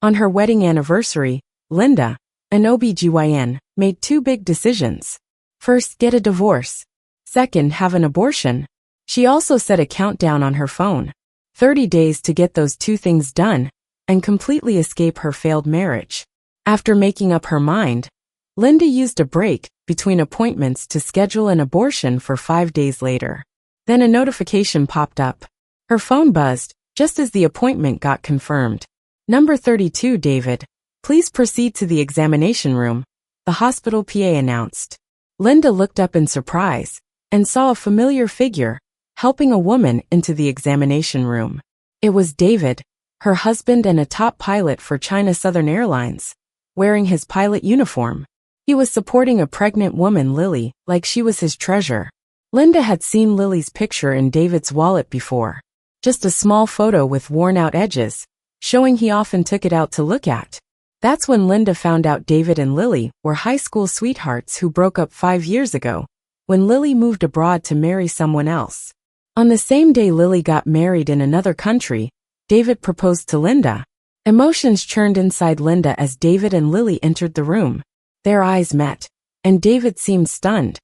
On her wedding anniversary, Linda, an OBGYN, made two big decisions. First, get a divorce. Second, have an abortion. She also set a countdown on her phone. 30 days to get those two things done and completely escape her failed marriage. After making up her mind, Linda used a break between appointments to schedule an abortion for 5 days later. Then a notification popped up. Her phone buzzed just as the appointment got confirmed. Number 32, David. Please proceed to the examination room, the hospital PA announced. Linda looked up in surprise and saw a familiar figure helping a woman into the examination room. It was David, her husband and a top pilot for China Southern Airlines, wearing his pilot uniform. He was supporting a pregnant woman, Lily, like she was his treasure. Linda had seen Lily's picture in David's wallet before. Just a small photo with worn-out edges, showing he often took it out to look at. That's when Linda found out David and Lily were high school sweethearts who broke up 5 years ago, when Lily moved abroad to marry someone else. On the same day Lily got married in another country, David proposed to Linda. Emotions churned inside Linda as David and Lily entered the room. Their eyes met, and David seemed stunned.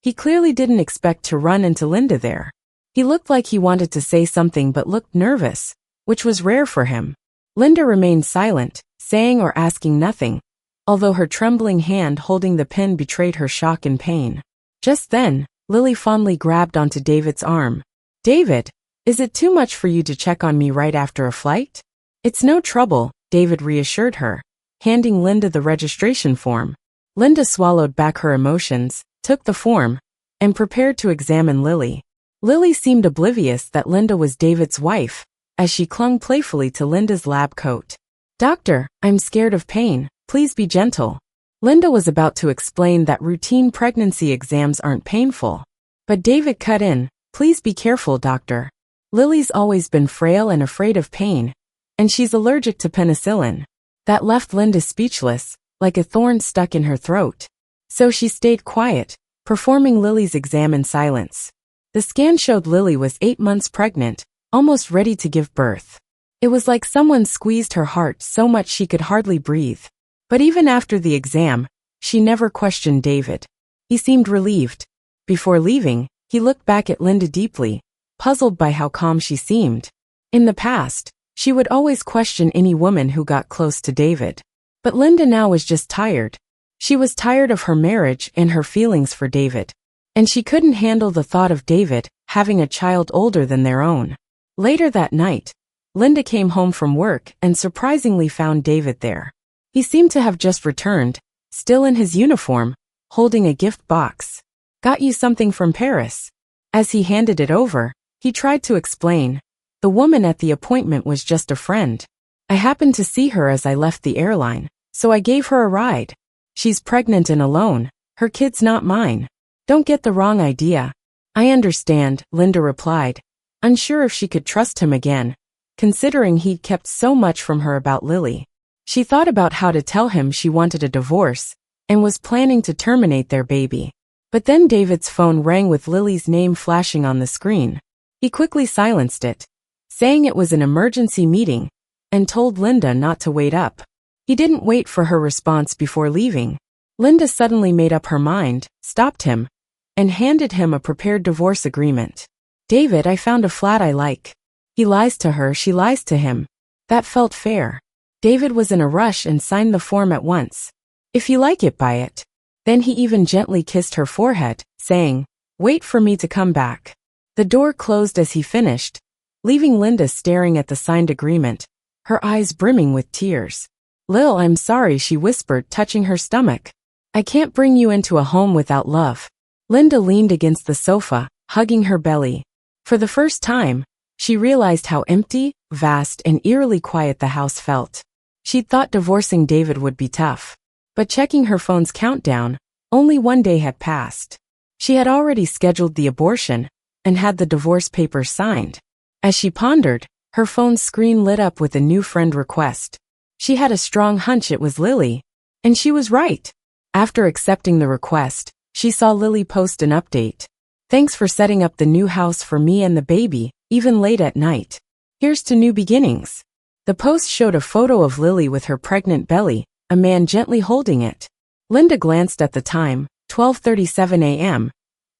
He clearly didn't expect to run into Linda there. He looked like he wanted to say something but looked nervous, which was rare for him. Linda remained silent, saying or asking nothing, although her trembling hand holding the pen betrayed her shock and pain. Just then, Lily fondly grabbed onto David's arm. David, is it too much for you to check on me right after a flight? It's no trouble, David reassured her, handing Linda the registration form. Linda swallowed back her emotions, took the form, and prepared to examine Lily. Lily seemed oblivious that Linda was David's wife, as she clung playfully to Linda's lab coat. Doctor, I'm scared of pain, please be gentle. Linda was about to explain that routine pregnancy exams aren't painful. But David cut in, please be careful, doctor. Lily's always been frail and afraid of pain, and she's allergic to penicillin. That left Linda speechless, like a thorn stuck in her throat. So she stayed quiet, performing Lily's exam in silence. The scan showed Lily was 8 months pregnant, almost ready to give birth. It was like someone squeezed her heart so much she could hardly breathe. But even after the exam, she never questioned David. He seemed relieved. Before leaving, he looked back at Linda deeply, puzzled by how calm she seemed. In the past, she would always question any woman who got close to David. But Linda now was just tired. She was tired of her marriage and her feelings for David. And she couldn't handle the thought of David having a child older than their own. Later that night, Linda came home from work and surprisingly found David there. He seemed to have just returned, still in his uniform, holding a gift box. Got you something from Paris. As he handed it over, he tried to explain. The woman at the appointment was just a friend. I happened to see her as I left the airline, so I gave her a ride. She's pregnant and alone. Her kid's not mine. Don't get the wrong idea. I understand, Linda replied, unsure if she could trust him again, considering he'd kept so much from her about Lily. She thought about how to tell him she wanted a divorce and was planning to terminate their baby. But then David's phone rang with Lily's name flashing on the screen. He quickly silenced it, saying it was an emergency meeting, and told Linda not to wait up. He didn't wait for her response before leaving. Linda suddenly made up her mind, stopped him, and handed him a prepared divorce agreement. David, I found a flat I like. He lies to her, she lies to him. That felt fair. David was in a rush and signed the form at once. If you like it, buy it. Then he even gently kissed her forehead, saying, wait for me to come back. The door closed as he finished, leaving Linda staring at the signed agreement, her eyes brimming with tears. Lil, I'm sorry, she whispered, touching her stomach. I can't bring you into a home without love. Linda leaned against the sofa, hugging her belly. For the first time, she realized how empty, vast, and eerily quiet the house felt. She'd thought divorcing David would be tough. But checking her phone's countdown, only 1 day had passed. She had already scheduled the abortion and had the divorce papers signed. As she pondered, her phone's screen lit up with a new friend request. She had a strong hunch it was Lily. And she was right. After accepting the request, she saw Lily post an update. Thanks for setting up the new house for me and the baby, even late at night. Here's to new beginnings. The post showed a photo of Lily with her pregnant belly, a man gently holding it. Linda glanced at the time, 12:37 a.m.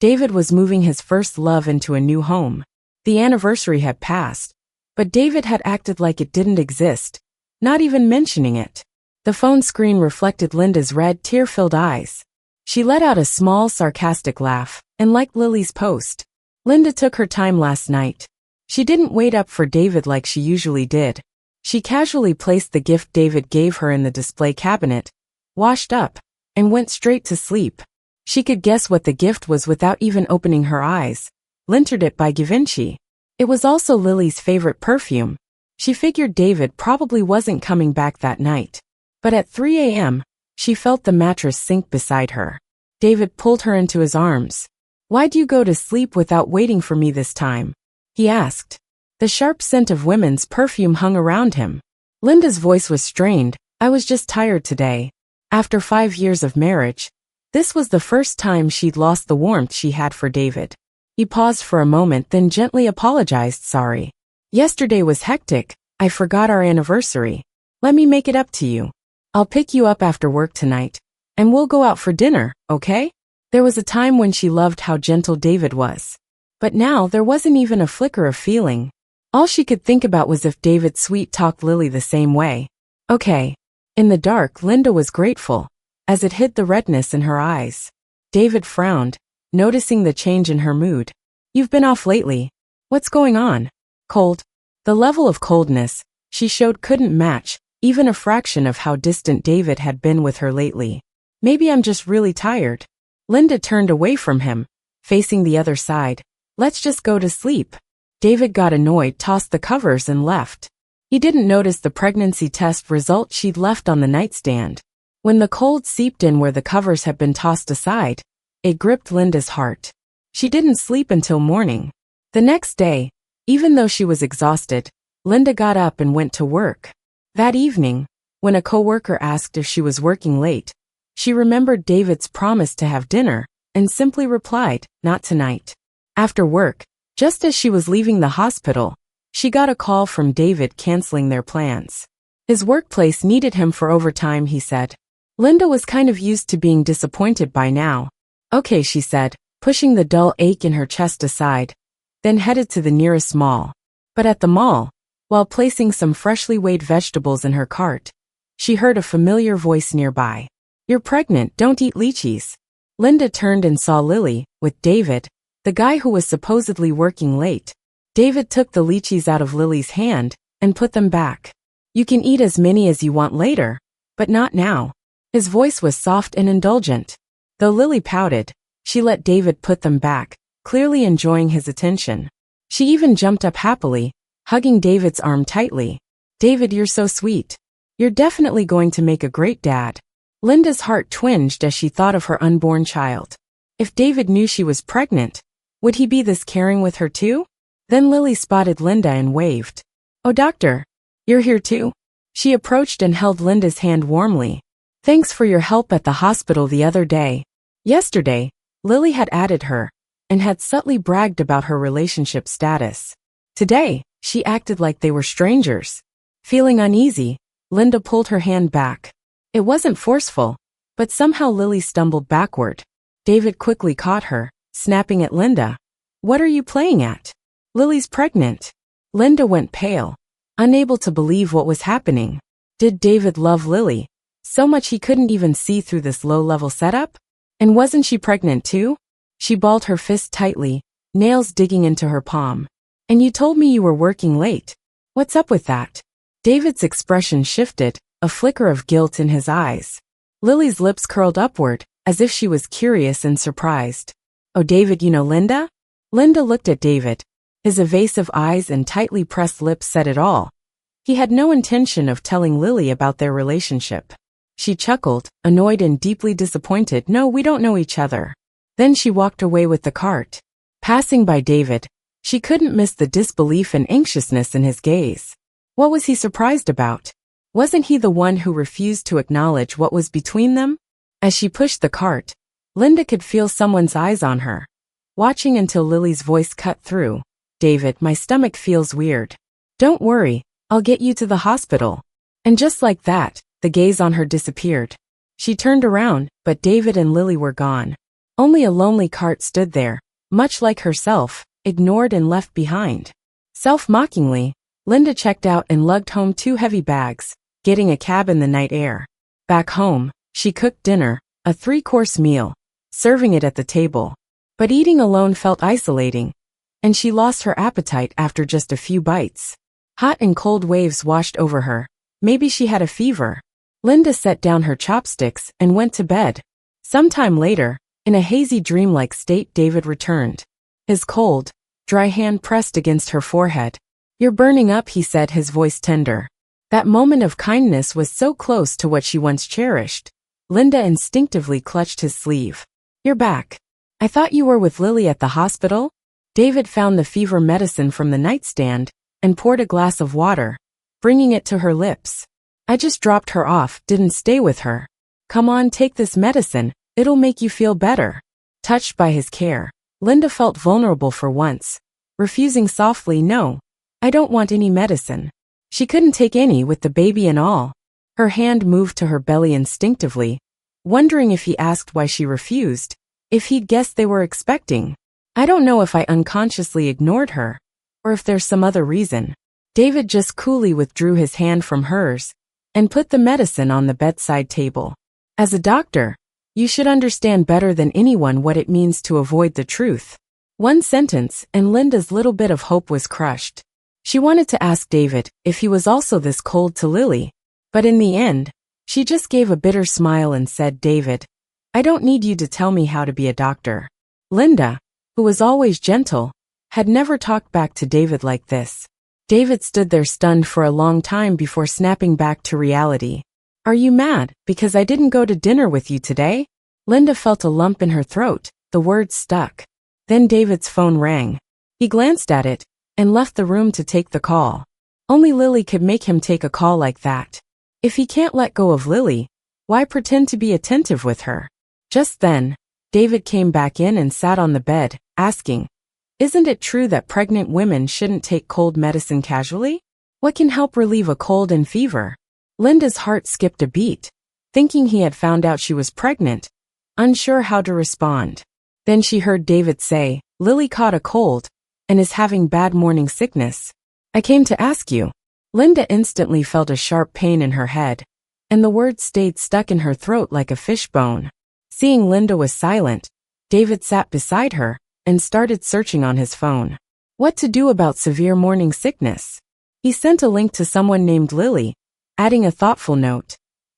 David was moving his first love into a new home. The anniversary had passed, but David had acted like it didn't exist, not even mentioning it. The phone screen reflected Linda's red, tear-filled eyes. She let out a small, sarcastic laugh, and liked Lily's post. Linda took her time last night. She didn't wait up for David like she usually did. She casually placed the gift David gave her in the display cabinet, washed up, and went straight to sleep. She could guess what the gift was without even opening her eyes. Linterdip by Givenchy. It was also Lily's favorite perfume. She figured David probably wasn't coming back that night. But at 3 a.m., she felt the mattress sink beside her. David pulled her into his arms. "Why'd you go to sleep without waiting for me this time?" he asked. The sharp scent of women's perfume hung around him. Linda's voice was strained. "I was just tired today." After 5 years of marriage, this was the first time she'd lost the warmth she had for David. He paused for a moment, then gently apologized. "Sorry. Yesterday was hectic. I forgot our anniversary. Let me make it up to you. I'll pick you up after work tonight, and we'll go out for dinner, okay?" There was a time when she loved how gentle David was. But now there wasn't even a flicker of feeling. All she could think about was if David sweet-talked Lily the same way. Okay. In the dark, Linda was grateful, as it hid the redness in her eyes. David frowned, noticing the change in her mood. "You've been off lately. What's going on?" "Cold." The level of coldness she showed couldn't match even a fraction of how distant David had been with her lately. "Maybe I'm just really tired." Linda turned away from him, facing the other side. "Let's just go to sleep." David got annoyed, tossed the covers, and left. He didn't notice the pregnancy test result she'd left on the nightstand. When the cold seeped in where the covers had been tossed aside, it gripped Linda's heart. She didn't sleep until morning. The next day, even though she was exhausted, Linda got up and went to work. That evening, when a coworker asked if she was working late, she remembered David's promise to have dinner and simply replied, "Not tonight." After work, just as she was leaving the hospital, she got a call from David canceling their plans. His workplace needed him for overtime, he said. Linda was kind of used to being disappointed by now. "Okay," she said, pushing the dull ache in her chest aside, then headed to the nearest mall. But at the mall, while placing some freshly weighed vegetables in her cart, she heard a familiar voice nearby. "You're pregnant, don't eat lychees." Linda turned and saw Lily, with David, the guy who was supposedly working late. David took the lychees out of Lily's hand and put them back. "You can eat as many as you want later, but not now." His voice was soft and indulgent. Though Lily pouted, she let David put them back, clearly enjoying his attention. She even jumped up happily, hugging David's arm tightly. "David, you're so sweet. You're definitely going to make a great dad." Linda's heart twinged as she thought of her unborn child. If David knew she was pregnant, would he be this caring with her too? Then Lily spotted Linda and waved. "Oh, doctor, you're here too?" She approached and held Linda's hand warmly. "Thanks for your help at the hospital the other day." Yesterday, Lily had added her, and had subtly bragged about her relationship status. Today, she acted like they were strangers. Feeling uneasy, Linda pulled her hand back. It wasn't forceful, but somehow Lily stumbled backward. David quickly caught her, snapping at Linda. "What are you playing at? Lily's pregnant." Linda went pale, unable to believe what was happening. Did David love Lily so much he couldn't even see through this low-level setup? And wasn't she pregnant too? She balled her fist tightly, nails digging into her palm. "And you told me you were working late. What's up with that?" David's expression shifted, a flicker of guilt in his eyes. Lily's lips curled upward, as if she was curious and surprised. "Oh, David, you know Linda?" Linda looked at David. His evasive eyes and tightly pressed lips said it all. He had no intention of telling Lily about their relationship. She chuckled, annoyed and deeply disappointed. "No, we don't know each other." Then she walked away with the cart. Passing by David, she couldn't miss the disbelief and anxiousness in his gaze. What was he surprised about? Wasn't he the one who refused to acknowledge what was between them? As she pushed the cart, Linda could feel someone's eyes on her, watching until Lily's voice cut through. "David, my stomach feels weird." "Don't worry, I'll get you to the hospital. And just like that, the gaze on her disappeared. She turned around, but David and Lily were gone. Only a lonely cart stood there, much like herself, ignored and left behind. Self-mockingly, Linda checked out and lugged home 2 heavy bags, getting a cab in the night air. Back home, she cooked dinner, a 3-course meal, serving it at the table. But eating alone felt isolating, and she lost her appetite after just a few bites. Hot and cold waves washed over her. Maybe she had a fever. Linda set down her chopsticks and went to bed. Sometime later, in a hazy dreamlike state, David returned. His cold, dry hand pressed against her forehead. "You're burning up," he said, his voice tender. That moment of kindness was so close to what she once cherished. Linda instinctively clutched his sleeve. "You're back. I thought you were with Lily at the hospital?" David found the fever medicine from the nightstand and poured a glass of water, bringing it to her lips. "I just dropped her off, didn't stay with her. Come on, take this medicine, it'll make you feel better." Touched by his care, Linda felt vulnerable for once, refusing softly, "No, I don't want any medicine." She couldn't take any with the baby and all. Her hand moved to her belly instinctively, wondering if he asked why she refused, if he'd guessed they were expecting. "I don't know if I unconsciously ignored her, or if there's some other reason." David just coolly withdrew his hand from hers and put the medicine on the bedside table. "As a doctor, you should understand better than anyone what it means to avoid the truth." One sentence, and Linda's little bit of hope was crushed. She wanted to ask David if he was also this cold to Lily, but in the end, she just gave a bitter smile and said, "David, I don't need you to tell me how to be a doctor." Linda, who was always gentle, had never talked back to David like this. David stood there stunned for a long time before snapping back to reality. "Are you mad because I didn't go to dinner with you today?" Linda felt a lump in her throat, the words stuck. Then David's phone rang. He glanced at it and left the room to take the call. Only Lily could make him take a call like that. If he can't let go of Lily, why pretend to be attentive with her? Just then, David came back in and sat on the bed, asking, "Isn't it true that pregnant women shouldn't take cold medicine casually? What can help relieve a cold and fever?" Linda's heart skipped a beat, thinking he had found out she was pregnant, unsure how to respond. Then she heard David say, "Lily caught a cold and is having bad morning sickness. I came to ask you." Linda instantly felt a sharp pain in her head, and the words stayed stuck in her throat like a fishbone. Seeing Linda was silent, David sat beside her and started searching on his phone. What to do about severe morning sickness? He sent a link to someone named Lily, adding a thoughtful note.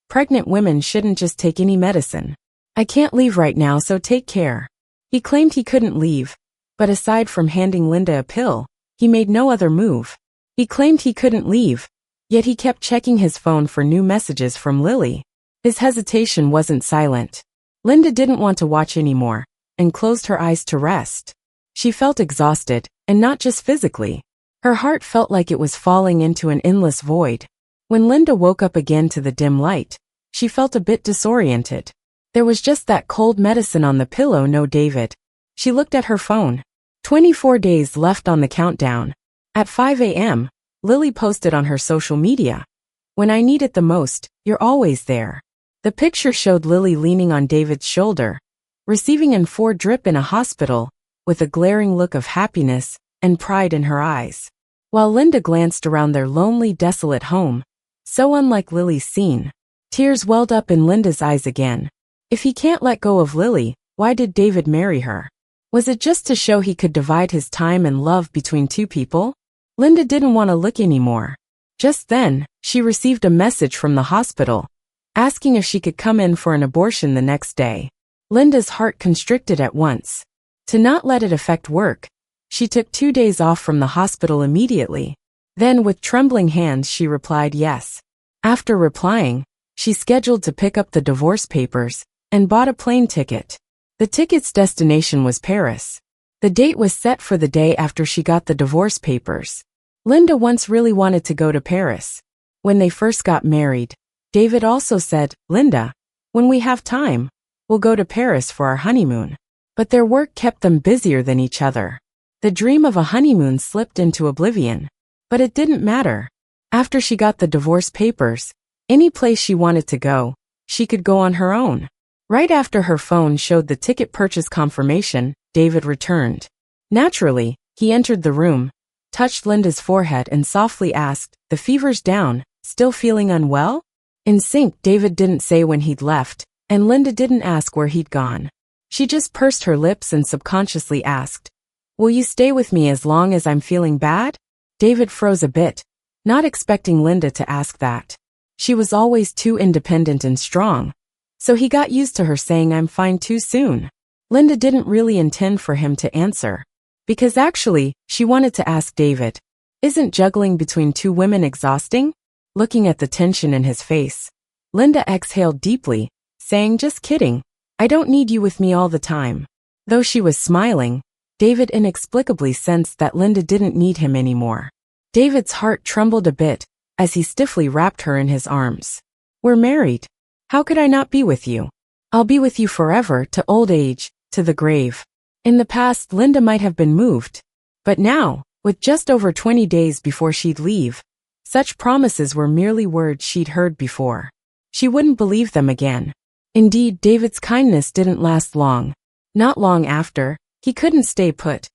"Pregnant women shouldn't just take any medicine. I can't leave right now, so take care." He claimed he couldn't leave, but aside from handing Linda a pill, he made no other move. He claimed he couldn't leave, yet he kept checking his phone for new messages from Lily. His hesitation wasn't silent. Linda didn't want to watch anymore, and closed her eyes to rest. She felt exhausted, and not just physically. Her heart felt like it was falling into an endless void. When Linda woke up again to the dim light, she felt a bit disoriented. There was just that cold medicine on the pillow, no David. She looked at her phone. 24 days left on the countdown. At 5 a.m., Lily posted on her social media, "When I need it the most, you're always there." The picture showed Lily leaning on David's shoulder, receiving an IV drip in a hospital, with a glaring look of happiness and pride in her eyes. While Linda glanced around their lonely, desolate home, so unlike Lily's scene, tears welled up in Linda's eyes again. If he can't let go of Lily, why did David marry her? Was it just to show he could divide his time and love between two people? Linda didn't want to look anymore. Just then, she received a message from the hospital, asking if she could come in for an abortion the next day. Linda's heart constricted at once. To not let it affect work, she took 2 days off from the hospital immediately. Then, with trembling hands, she replied yes. After replying, she scheduled to pick up the divorce papers and bought a plane ticket. The ticket's destination was Paris. The date was set for the day after she got the divorce papers. Linda once really wanted to go to Paris. When they first got married, David also said, "Linda, when we have time, we'll go to Paris for our honeymoon." But their work kept them busier than each other. The dream of a honeymoon slipped into oblivion. But it didn't matter. After she got the divorce papers, any place she wanted to go, she could go on her own. Right after her phone showed the ticket purchase confirmation, David returned. Naturally, he entered the room, touched Linda's forehead and softly asked, "The fever's down, still feeling unwell?" In sync, David didn't say when he'd left, and Linda didn't ask where he'd gone. She just pursed her lips and subconsciously asked, "Will you stay with me as long as I'm feeling bad?" David froze a bit, not expecting Linda to ask that. She was always too independent and strong, so he got used to her saying "I'm fine" too soon. Linda didn't really intend for him to answer, because actually, she wanted to ask David, "Isn't juggling between two women exhausting?" Looking at the tension in his face, Linda exhaled deeply, saying, "Just kidding. I don't need you with me all the time." Though she was smiling, David inexplicably sensed that Linda didn't need him anymore. David's heart trembled a bit as he stiffly wrapped her in his arms. "We're married. How could I not be with you? I'll be with you forever, to old age, to the grave." In the past, Linda might have been moved, but now, with just over 20 days before she'd leave, such promises were merely words she'd heard before. She wouldn't believe them again. Indeed, David's kindness didn't last long. Not long after, he couldn't stay put,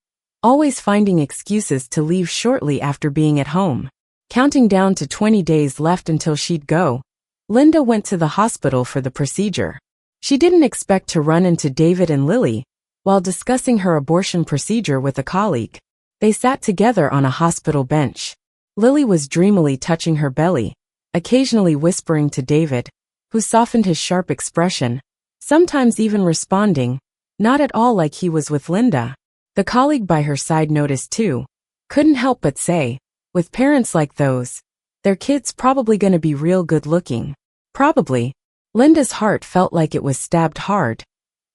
always finding excuses to leave shortly after being at home. Counting down to 20 days left until she'd go, Linda went to the hospital for the procedure. She didn't expect to run into David and Lily while discussing her abortion procedure with a colleague. They sat together on a hospital bench. Lily was dreamily touching her belly, occasionally whispering to David, who softened his sharp expression, sometimes even responding, not at all like he was with Linda. The colleague by her side noticed too, couldn't help but say, with parents like those, their kid's probably gonna be real good looking. Probably. Linda's heart felt like it was stabbed hard,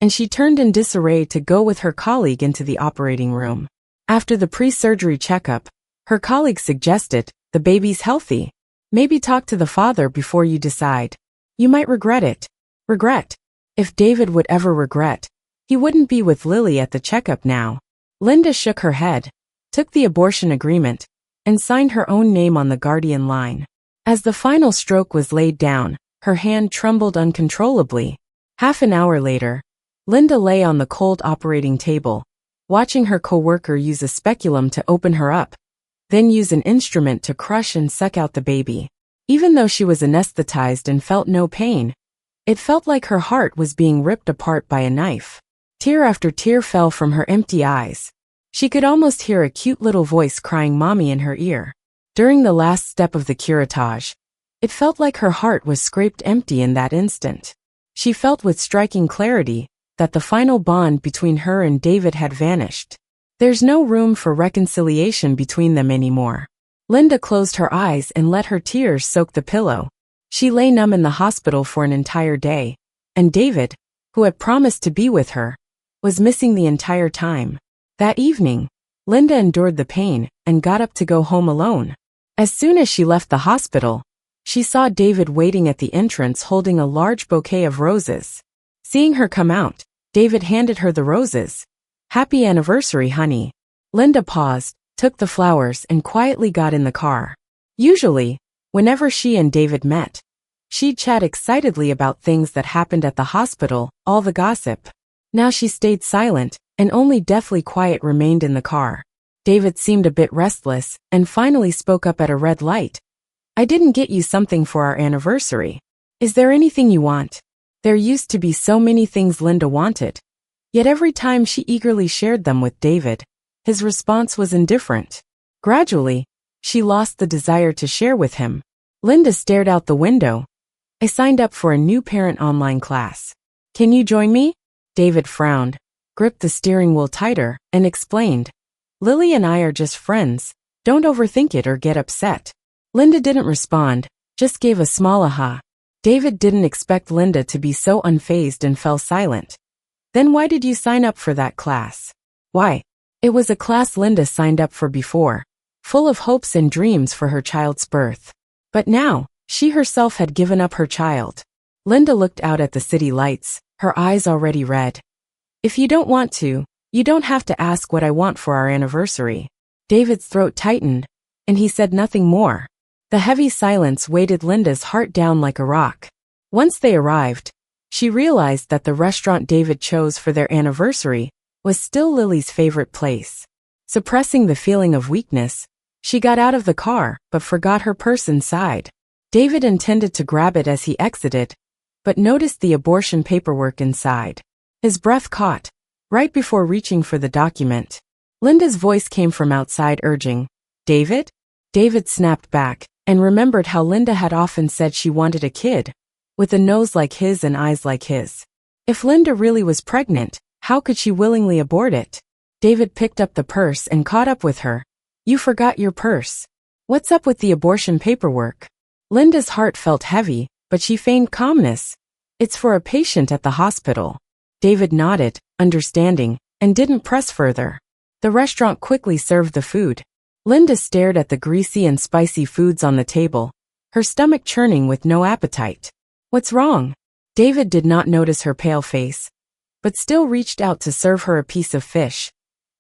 and she turned in disarray to go with her colleague into the operating room. After the pre-surgery checkup, her colleague suggested, "The baby's healthy. Maybe talk to the father before you decide. You might regret it." Regret? If David would ever regret, he wouldn't be with Lily at the checkup now. Linda shook her head, took the abortion agreement, and signed her own name on the guardian line. As the final stroke was laid down, her hand trembled uncontrollably. Half an hour later, Linda lay on the cold operating table, watching her coworker use a speculum to open her up, then use an instrument to crush and suck out the baby. Even though she was anesthetized and felt no pain, it felt like her heart was being ripped apart by a knife. Tear after tear fell from her empty eyes. She could almost hear a cute little voice crying "mommy" in her ear. During the last step of the curettage, it felt like her heart was scraped empty in that instant. She felt with striking clarity that the final bond between her and David had vanished. There's no room for reconciliation between them anymore. Linda closed her eyes and let her tears soak the pillow. She lay numb in the hospital for an entire day, and David, who had promised to be with her, was missing the entire time. That evening, Linda endured the pain and got up to go home alone. As soon as she left the hospital, she saw David waiting at the entrance holding a large bouquet of roses. Seeing her come out, David handed her the roses. "Happy anniversary, honey." Linda paused, took the flowers and quietly got in the car. Usually, whenever she and David met, she'd chat excitedly about things that happened at the hospital, all the gossip. Now she stayed silent, and only deathly quiet remained in the car. David seemed a bit restless, and finally spoke up at a red light. "I didn't get you something for our anniversary. Is there anything you want?" There used to be so many things Linda wanted, yet every time she eagerly shared them with David, his response was indifferent. Gradually, she lost the desire to share with him. Linda stared out the window. "I signed up for a new parent online class. Can you join me?" David frowned, gripped the steering wheel tighter, and explained, "Lily and I are just friends. Don't overthink it or get upset." Linda didn't respond, just gave a small aha. David didn't expect Linda to be so unfazed and fell silent. "Then why did you sign up for that class?" "Why?" It was a class Linda signed up for before, full of hopes and dreams for her child's birth. But now, she herself had given up her child. Linda looked out at the city lights, her eyes already red. "If you don't want to, you don't have to ask what I want for our anniversary." David's throat tightened, and he said nothing more. The heavy silence weighted Linda's heart down like a rock. Once they arrived, she realized that the restaurant David chose for their anniversary was still Lily's favorite place. Suppressing the feeling of weakness, she got out of the car but forgot her purse inside. David intended to grab it as he exited, but noticed the abortion paperwork inside. His breath caught, right before reaching for the document. Linda's voice came from outside urging, "David?" David snapped back and remembered how Linda had often said she wanted a kid, with a nose like his and eyes like his. If Linda really was pregnant, how could she willingly abort it? David picked up the purse and caught up with her. "You forgot your purse. What's up with the abortion paperwork?" Linda's heart felt heavy, but she feigned calmness. "It's for a patient at the hospital." David nodded, understanding, and didn't press further. The restaurant quickly served the food. Linda stared at the greasy and spicy foods on the table, her stomach churning with no appetite. "What's wrong?" David did not notice her pale face, but still reached out to serve her a piece of fish.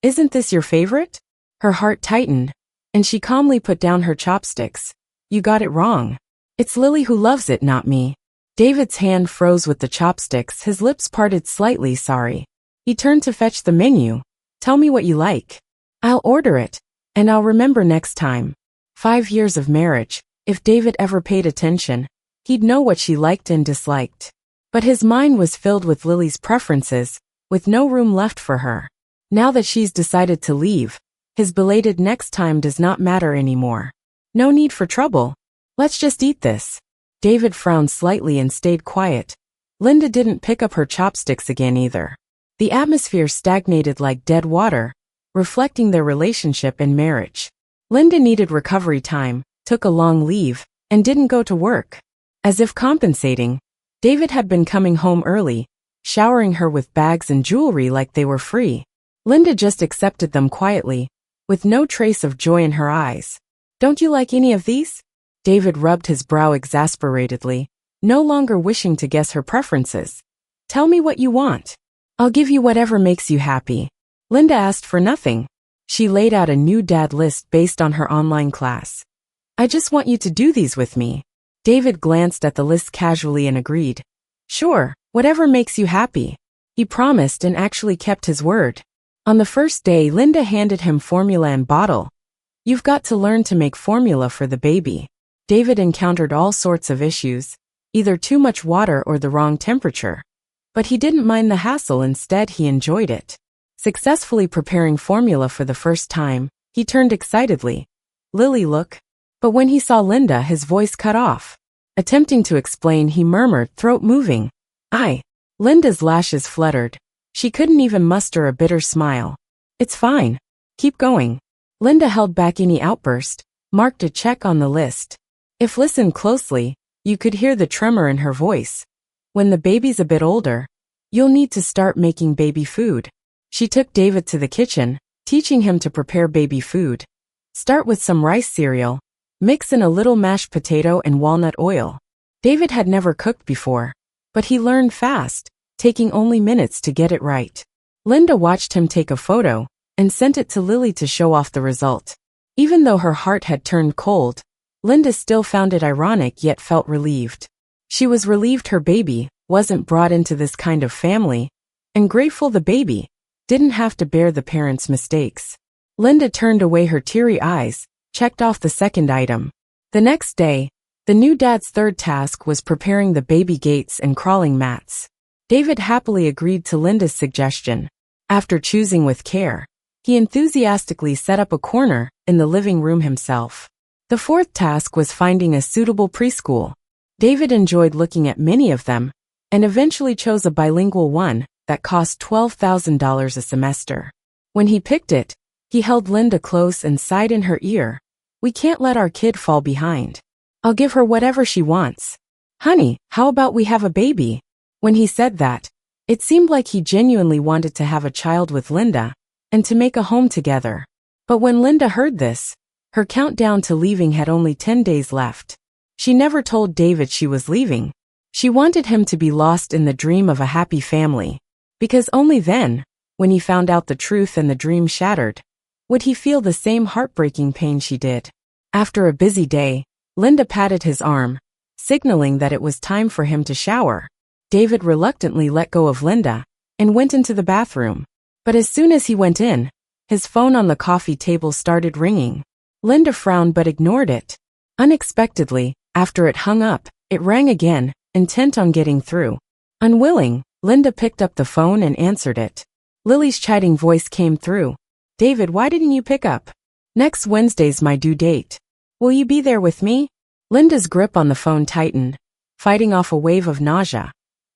"Isn't this your favorite?" Her heart tightened, and she calmly put down her chopsticks. "You got it wrong. It's Lily who loves it, not me." David's hand froze with the chopsticks, his lips parted slightly. "Sorry." He turned to fetch the menu. "Tell me what you like. I'll order it, and I'll remember next time." 5 years of marriage. If David ever paid attention, he'd know what she liked and disliked. But his mind was filled with Lily's preferences, with no room left for her. Now that she's decided to leave, his belated next time does not matter anymore. No need for trouble. Let's just eat this. David frowned slightly and stayed quiet. Linda didn't pick up her chopsticks again either. The atmosphere stagnated like dead water, reflecting their relationship and marriage. Linda needed recovery time, took a long leave, and didn't go to work. As if compensating, David had been coming home early, showering her with bags and jewelry like they were free. Linda just accepted them quietly, with no trace of joy in her eyes. "Don't you like any of these?" David rubbed his brow exasperatedly, no longer wishing to guess her preferences. "Tell me what you want. I'll give you whatever makes you happy." Linda asked for nothing. She laid out a new dad list based on her online class. "I just want you to do these with me." David glanced at the list casually and agreed. "Sure, whatever makes you happy." He promised and actually kept his word. On the first day, Linda handed him formula and bottle. "You've got to learn to make formula for the baby." David encountered all sorts of issues, either too much water or the wrong temperature. But he didn't mind the hassle, instead he enjoyed it. Successfully preparing formula for the first time, he turned excitedly. "Lily, look." But when he saw Linda, his voice cut off. Attempting to explain, he murmured, throat moving, "I." Linda's lashes fluttered. She couldn't even muster a bitter smile. "It's fine. Keep going." Linda held back any outburst, marked a check on the list. If listened closely, you could hear the tremor in her voice. "When the baby's a bit older, you'll need to start making baby food." She took David to the kitchen, teaching him to prepare baby food. Start with some rice cereal. Mix in a little mashed potato and walnut oil. David had never cooked before, but he learned fast, taking only minutes to get it right. Linda watched him take a photo and sent it to Lily to show off the result. Even though her heart had turned cold, Linda still found it ironic yet felt relieved. She was relieved her baby wasn't brought into this kind of family, and grateful the baby didn't have to bear the parents' mistakes. Linda turned away her teary eyes, checked off the second item. The next day, the new dad's third task was preparing the baby gates and crawling mats. David happily agreed to Linda's suggestion. After choosing with care, he enthusiastically set up a corner in the living room himself. The fourth task was finding a suitable preschool. David enjoyed looking at many of them, and eventually chose a bilingual one that cost $12,000 a semester. When he picked it, he held Linda close and sighed in her ear. "We can't let our kid fall behind. I'll give her whatever she wants. Honey, how about we have a baby?" When he said that, it seemed like he genuinely wanted to have a child with Linda and to make a home together. But when Linda heard this, her countdown to leaving had only 10 days left. She never told David she was leaving. She wanted him to be lost in the dream of a happy family, because only then, when he found out the truth and the dream shattered, would he feel the same heartbreaking pain she did. After a busy day, Linda patted his arm, signaling that it was time for him to shower. David reluctantly let go of Linda and went into the bathroom. But as soon as he went in, his phone on the coffee table started ringing. Linda frowned but ignored it. Unexpectedly, after it hung up, it rang again, intent on getting through. Unwilling, Linda picked up the phone and answered it. Lily's chiding voice came through. "David, why didn't you pick up? Next Wednesday's my due date. Will you be there with me?" Linda's grip on the phone tightened, fighting off a wave of nausea,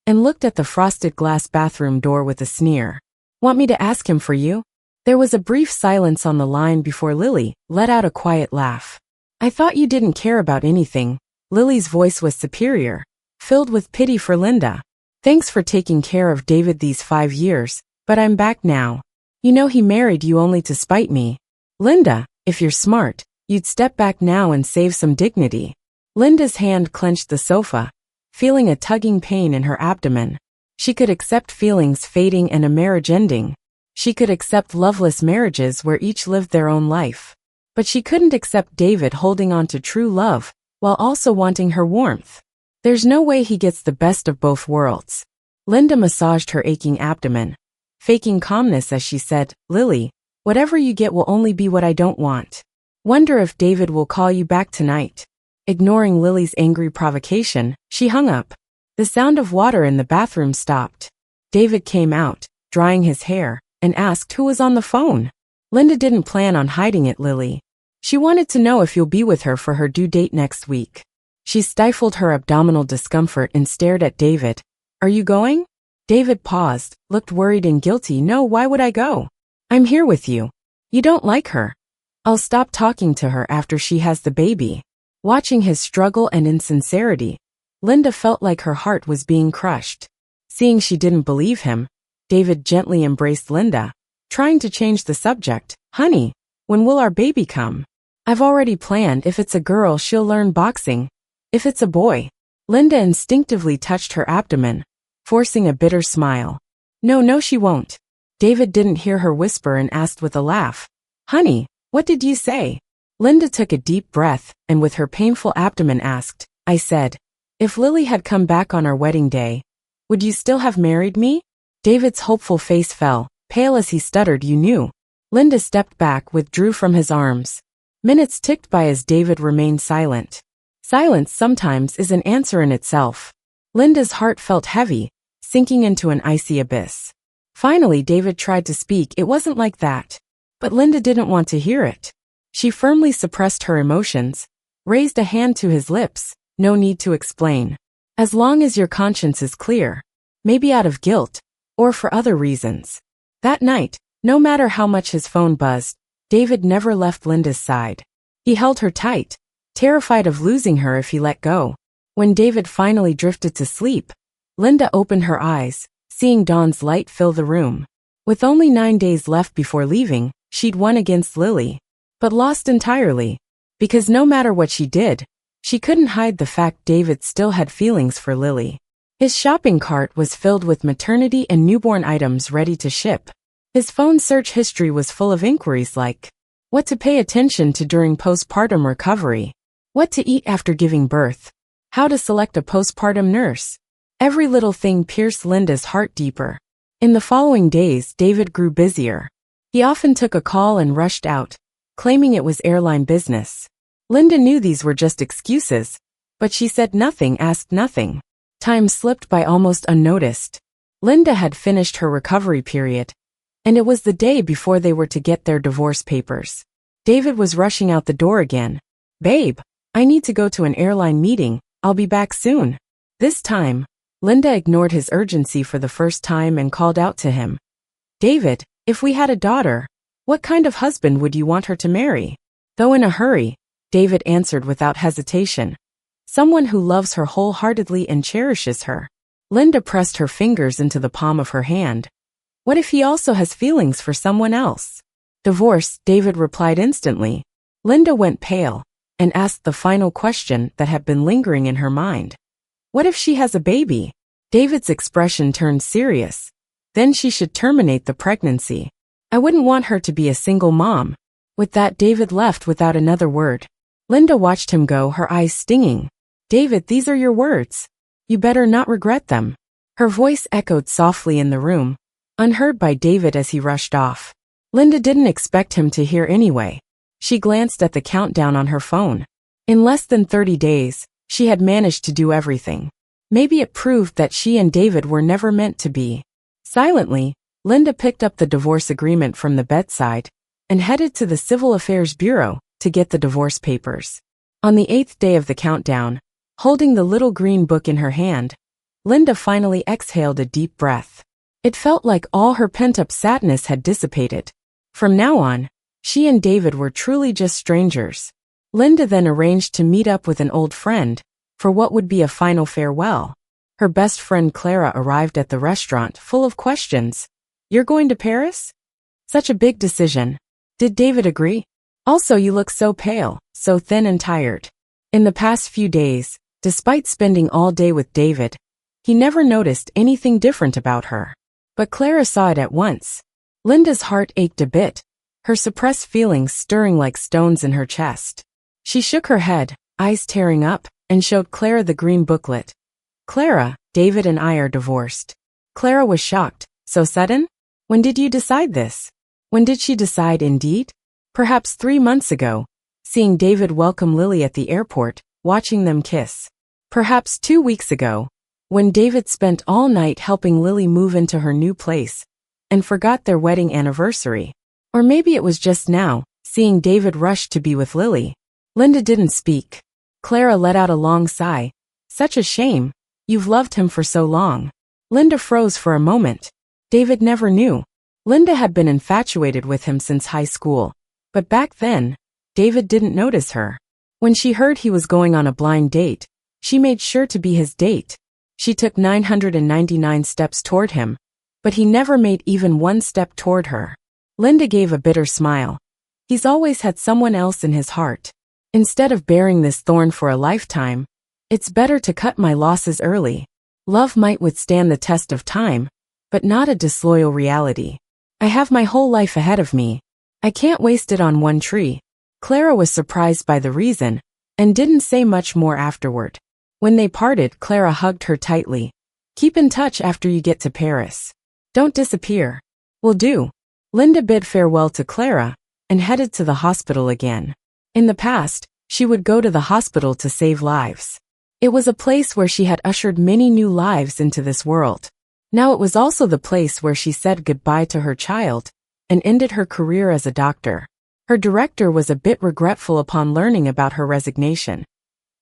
and looked at the frosted glass bathroom door with a sneer. "Want me to ask him for you?" There was a brief silence on the line before Lily let out a quiet laugh. "I thought you didn't care about anything." Lily's voice was superior, filled with pity for Linda. "Thanks for taking care of David these 5 years, but I'm back now. You know he married you only to spite me. Linda, if you're smart, you'd step back now and save some dignity." Linda's hand clenched the sofa, feeling a tugging pain in her abdomen. She could accept feelings fading and a marriage ending. She could accept loveless marriages where each lived their own life. But she couldn't accept David holding on to true love while also wanting her warmth. There's no way he gets the best of both worlds. Linda massaged her aching abdomen, faking calmness as she said, "Lily, whatever you get will only be what I don't want. Wonder if David will call you back tonight." Ignoring Lily's angry provocation, she hung up. The sound of water in the bathroom stopped. David came out, drying his hair, and asked who was on the phone. Linda didn't plan on hiding it, Lily. She wanted to know if you'll be with her for her due date next week. She stifled her abdominal discomfort and stared at David. "Are you going?" David paused, looked worried and guilty. "No, why would I go? I'm here with you. You don't like her. I'll stop talking to her after she has the baby." Watching his struggle and insincerity, Linda felt like her heart was being crushed. Seeing she didn't believe him, David gently embraced Linda, trying to change the subject. "Honey, when will our baby come? I've already planned. If it's a girl, she'll learn boxing. If it's a boy." Linda instinctively touched her abdomen, forcing a bitter smile. No, she won't." David didn't hear her whisper and asked with a laugh, "Honey, what did you say?" Linda took a deep breath and with her painful abdomen asked, "I said, if Lily had come back on our wedding day, would you still have married me?" David's hopeful face fell, pale as he stuttered, "You knew." Linda stepped back, withdrew from his arms. Minutes ticked by as David remained silent. Silence sometimes is an answer in itself. Linda's heart felt heavy, sinking into an icy abyss. Finally, David tried to speak. "It wasn't like that." But Linda didn't want to hear it. She firmly suppressed her emotions, raised a hand to his lips. "No need to explain. As long as your conscience is clear, maybe out of guilt, or for other reasons." That night, no matter how much his phone buzzed, David never left Linda's side. He held her tight, terrified of losing her if he let go. When David finally drifted to sleep, Linda opened her eyes, seeing dawn's light fill the room. With only 9 days left before leaving, she'd won against Lily, but lost entirely. Because no matter what she did, she couldn't hide the fact David still had feelings for Lily. His shopping cart was filled with maternity and newborn items ready to ship. His phone search history was full of inquiries like, what to pay attention to during postpartum recovery, what to eat after giving birth, how to select a postpartum nurse. Every little thing pierced Linda's heart deeper. In the following days, David grew busier. He often took a call and rushed out, claiming it was airline business. Linda knew these were just excuses, but she said nothing, asked nothing. Time slipped by almost unnoticed. Linda had finished her recovery period, and it was the day before they were to get their divorce papers. David was rushing out the door again. "Babe, I need to go to an airline meeting. I'll be back soon." This time, Linda ignored his urgency for the first time and called out to him. "David, if we had a daughter, what kind of husband would you want her to marry?" Though in a hurry, David answered without hesitation. "Someone who loves her wholeheartedly and cherishes her." Linda pressed her fingers into the palm of her hand. "What if he also has feelings for someone else?" "Divorce," David replied instantly. Linda went pale and asked the final question that had been lingering in her mind. "What if she has a baby?" David's expression turned serious. "Then she should terminate the pregnancy. I wouldn't want her to be a single mom." With that, David left without another word. Linda watched him go, her eyes stinging. David, these are your words. You better not regret them. Her voice echoed softly in the room, unheard by David as he rushed off. Linda didn't expect him to hear anyway. She glanced at the countdown on her phone. In less than 30 days, she had managed to do everything. Maybe it proved that she and David were never meant to be. Silently, Linda picked up the divorce agreement from the bedside and headed to the Civil Affairs Bureau to get the divorce papers. On the 8th day of the countdown, holding the little green book in her hand, Linda finally exhaled a deep breath. It felt like all her pent-up sadness had dissipated. From now on, she and David were truly just strangers. Linda then arranged to meet up with an old friend for what would be a final farewell. Her best friend Clara arrived at the restaurant full of questions. You're going to Paris? Such a big decision. Did David agree? Also, you look so pale, so thin and tired. In the past few days, despite spending all day with David, he never noticed anything different about her. But Clara saw it at once. Linda's heart ached a bit, her suppressed feelings stirring like stones in her chest. She shook her head, eyes tearing up, and showed Clara the green booklet. Clara, David and I are divorced. Clara was shocked. So sudden? When did you decide this? When did she decide indeed? Perhaps 3 months ago, seeing David welcome Lily at the airport, watching them kiss. Perhaps 2 weeks ago, when David spent all night helping Lily move into her new place and forgot their wedding anniversary. Or maybe it was just now, seeing David rush to be with Lily. Linda didn't speak. Clara let out a long sigh. Such a shame. You've loved him for so long. Linda froze for a moment. David never knew. Linda had been infatuated with him since high school. But back then, David didn't notice her. When she heard he was going on a blind date, she made sure to be his date. She took 999 steps toward him, but he never made even one step toward her. Linda gave a bitter smile. He's always had someone else in his heart. Instead of bearing this thorn for a lifetime, it's better to cut my losses early. Love might withstand the test of time, but not a disloyal reality. I have my whole life ahead of me. I can't waste it on one tree. Clara was surprised by the reason, and didn't say much more afterward. When they parted, Clara hugged her tightly. Keep in touch after you get to Paris. Don't disappear. Will do. Linda bid farewell to Clara, and headed to the hospital again. In the past, she would go to the hospital to save lives. It was a place where she had ushered many new lives into this world. Now it was also the place where she said goodbye to her child, and ended her career as a doctor. Her director was a bit regretful upon learning about her resignation.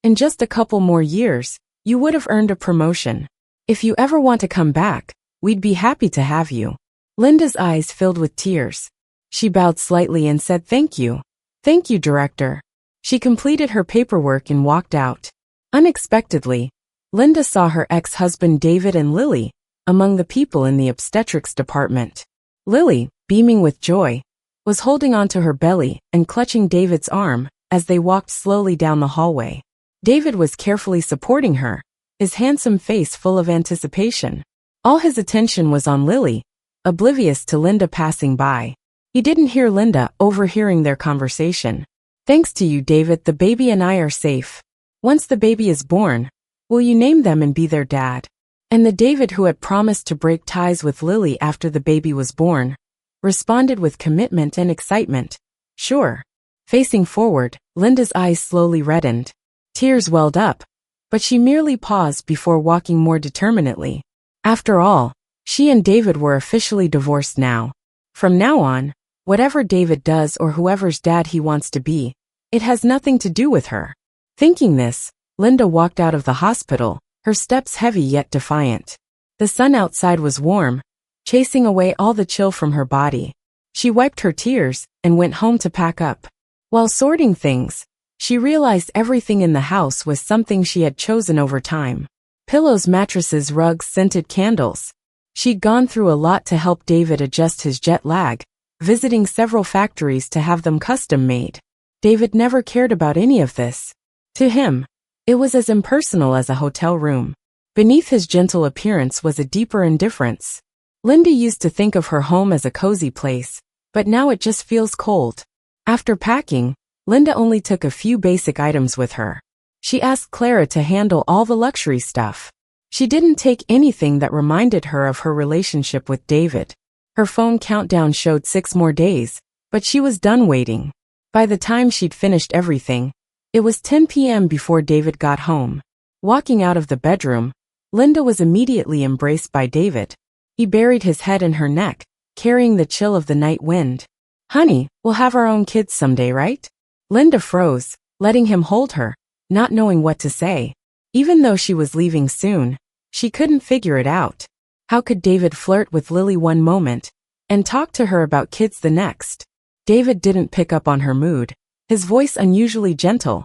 In just a couple more years, you would have earned a promotion. If you ever want to come back, we'd be happy to have you. Linda's eyes filled with tears. She bowed slightly and said thank you. Thank you, director. She completed her paperwork and walked out. Unexpectedly, Linda saw her ex-husband David and Lily among the people in the obstetrics department. Lily, beaming with joy, was holding onto her belly and clutching David's arm as they walked slowly down the hallway. David was carefully supporting her, his handsome face full of anticipation. All his attention was on Lily, oblivious to Linda passing by. He didn't hear Linda, overhearing their conversation. Thanks to you, David, the baby and I are safe. Once the baby is born, will you name them and be their dad? And the David who had promised to break ties with Lily after the baby was born, responded with commitment and excitement. Sure. Facing forward, Linda's eyes slowly reddened. Tears welled up, but she merely paused before walking more determinedly. After all, she and David were officially divorced now. From now on, whatever David does or whoever's dad he wants to be, it has nothing to do with her. Thinking this, Linda walked out of the hospital, her steps heavy yet defiant. The sun outside was warm, chasing away all the chill from her body. She wiped her tears and went home to pack up. While sorting things, she realized everything in the house was something she had chosen over time. Pillows, mattresses, rugs, scented candles. She'd gone through a lot to help David adjust his jet lag, visiting several factories to have them custom made. David never cared about any of this. To him, it was as impersonal as a hotel room. Beneath his gentle appearance was a deeper indifference. Linda used to think of her home as a cozy place, but now it just feels cold. After packing, Linda only took a few basic items with her. She asked Clara to handle all the luxury stuff. She didn't take anything that reminded her of her relationship with David. Her phone countdown showed 6 more days, but she was done waiting. By the time she'd finished everything, it was 10 p.m. before David got home. Walking out of the bedroom, Linda was immediately embraced by David. He buried his head in her neck, carrying the chill of the night wind. "Honey, we'll have our own kids someday, right?" Linda froze, letting him hold her, not knowing what to say. Even though she was leaving soon, she couldn't figure it out. How could David flirt with Lily one moment and talk to her about kids the next? David didn't pick up on her mood, his voice unusually gentle.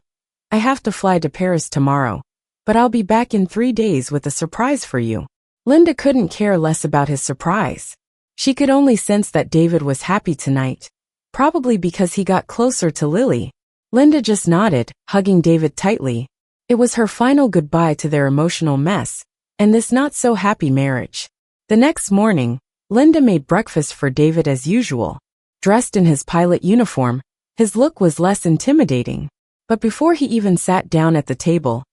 "I have to fly to Paris tomorrow, but I'll be back in 3 days with a surprise for you." Linda couldn't care less about his surprise. She could only sense that David was happy tonight, probably because he got closer to Lily. Linda just nodded, hugging David tightly. It was her final goodbye to their emotional mess, and this not-so-happy marriage. The next morning, Linda made breakfast for David as usual. Dressed in his pilot uniform, his look was less intimidating. But before he even sat down at the table,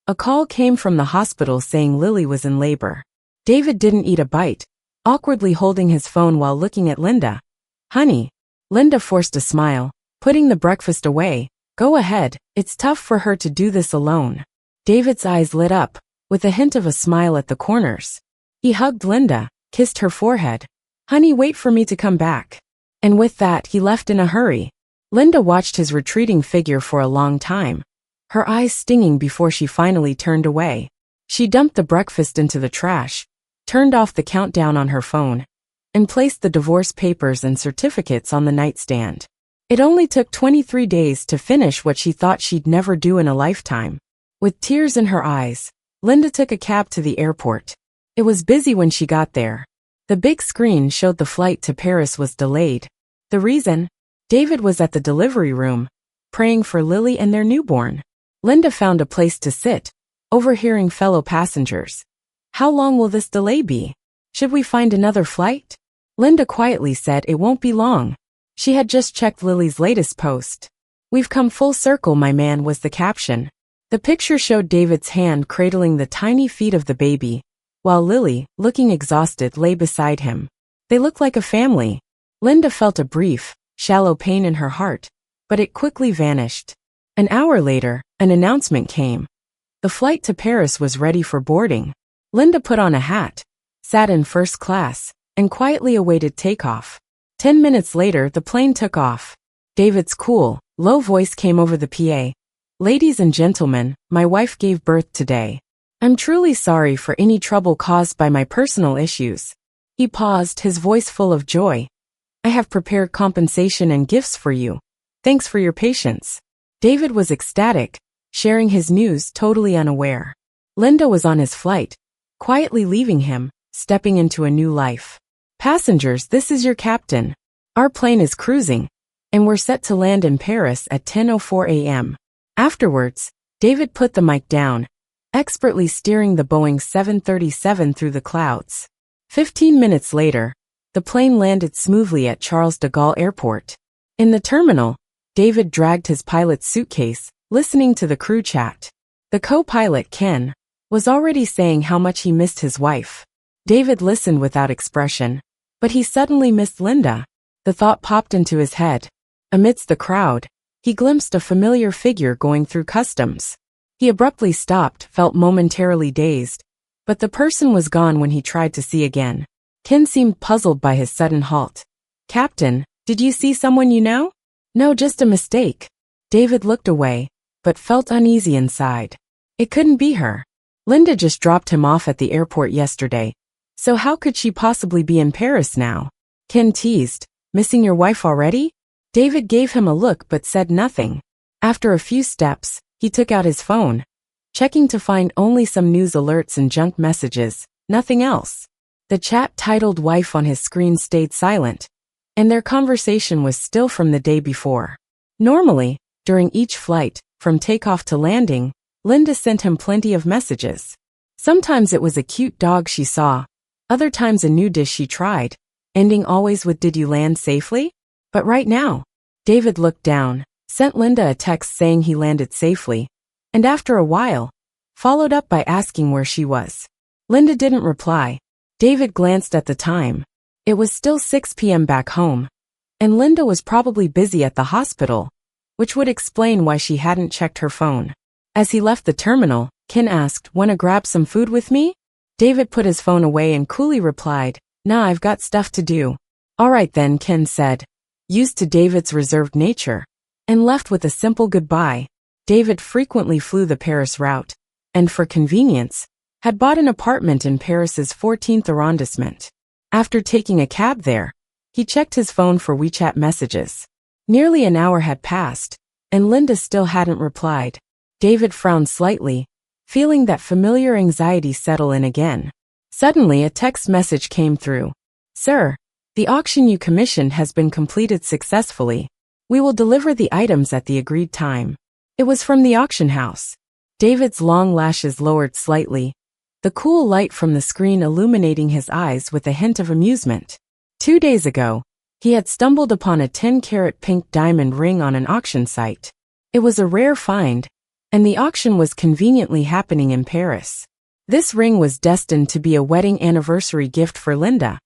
a call came from the hospital saying Lily was in labor. David didn't eat a bite, awkwardly holding his phone while looking at Linda. "Honey." Linda forced a smile, putting the breakfast away. "Go ahead, it's tough for her to do this alone." David's eyes lit up, with a hint of a smile at the corners. He hugged Linda, kissed her forehead. "Honey, wait for me to come back." And with that, he left in a hurry. Linda watched his retreating figure for a long time, her eyes stinging before she finally turned away. She dumped the breakfast into the trash, turned off the countdown on her phone, and placed the divorce papers and certificates on the nightstand. It only took 23 days to finish what she thought she'd never do in a lifetime. With tears in her eyes, Linda took a cab to the airport. It was busy when she got there. The big screen showed the flight to Paris was delayed. The reason? David was at the delivery room, praying for Lily and their newborn. Linda found a place to sit, overhearing fellow passengers. "How long will this delay be? Should we find another flight?" Linda quietly said it won't be long. She had just checked Lily's latest post. "We've come full circle, my man," was the caption. The picture showed David's hand cradling the tiny feet of the baby, while Lily, looking exhausted, lay beside him. They looked like a family. Linda felt a brief, shallow pain in her heart, but it quickly vanished. An hour later, an announcement came. The flight to Paris was ready for boarding. Linda put on a hat, sat in first class, and quietly awaited takeoff. 10 minutes later, the plane took off. David's cool, low voice came over the PA. "Ladies and gentlemen, my wife gave birth today. I'm truly sorry for any trouble caused by my personal issues." He paused, his voice full of joy. "I have prepared compensation and gifts for you. Thanks for your patience." David was ecstatic, sharing his news totally unaware. Linda was on his flight, quietly leaving him, stepping into a new life. "Passengers, this is your captain. Our plane is cruising, and we're set to land in Paris at 10:04 a.m. Afterwards, David put the mic down, expertly steering the Boeing 737 through the clouds. 15 minutes later, the plane landed smoothly at Charles de Gaulle Airport. In the terminal, David dragged his pilot's suitcase, listening to the crew chat. The co-pilot, Ken, was already saying how much he missed his wife. David listened without expression, but he suddenly missed Linda. The thought popped into his head. Amidst the crowd, he glimpsed a familiar figure going through customs. He abruptly stopped, felt momentarily dazed, but the person was gone when he tried to see again. Ken seemed puzzled by his sudden halt. "Captain, did you see someone you know?" "No, just a mistake." David looked away, but felt uneasy inside. It couldn't be her. Linda just dropped him off at the airport yesterday, so how could she possibly be in Paris now? Ken teased, "Missing your wife already?" David gave him a look but said nothing. After a few steps, he took out his phone, checking to find only some news alerts and junk messages, nothing else. The chat titled "Wife" on his screen stayed silent, and their conversation was still from the day before. Normally, during each flight, from takeoff to landing, Linda sent him plenty of messages. Sometimes it was a cute dog she saw, other times a new dish she tried, ending always with "Did you land safely?" But right now, David looked down, sent Linda a text saying he landed safely, and after a while, followed up by asking where she was. Linda didn't reply. David glanced at the time. It was still 6 p.m. back home, and Linda was probably busy at the hospital, which would explain why she hadn't checked her phone. As he left the terminal, Ken asked, "Wanna grab some food with me?" David put his phone away and coolly replied, "Nah, I've got stuff to do." "All right then," Ken said, used to David's reserved nature, and left with a simple goodbye. David frequently flew the Paris route, and for convenience, had bought an apartment in Paris's 14th arrondissement. After taking a cab there, he checked his phone for WeChat messages. Nearly an hour had passed, and Linda still hadn't replied. David frowned slightly, feeling that familiar anxiety settle in again. Suddenly a text message came through. "Sir, the auction you commissioned has been completed successfully. We will deliver the items at the agreed time." It was from the auction house. David's long lashes lowered slightly, the cool light from the screen illuminating his eyes with a hint of amusement. 2 days ago, he had stumbled upon a 10-carat pink diamond ring on an auction site. It was a rare find, and the auction was conveniently happening in Paris. This ring was destined to be a wedding anniversary gift for Linda,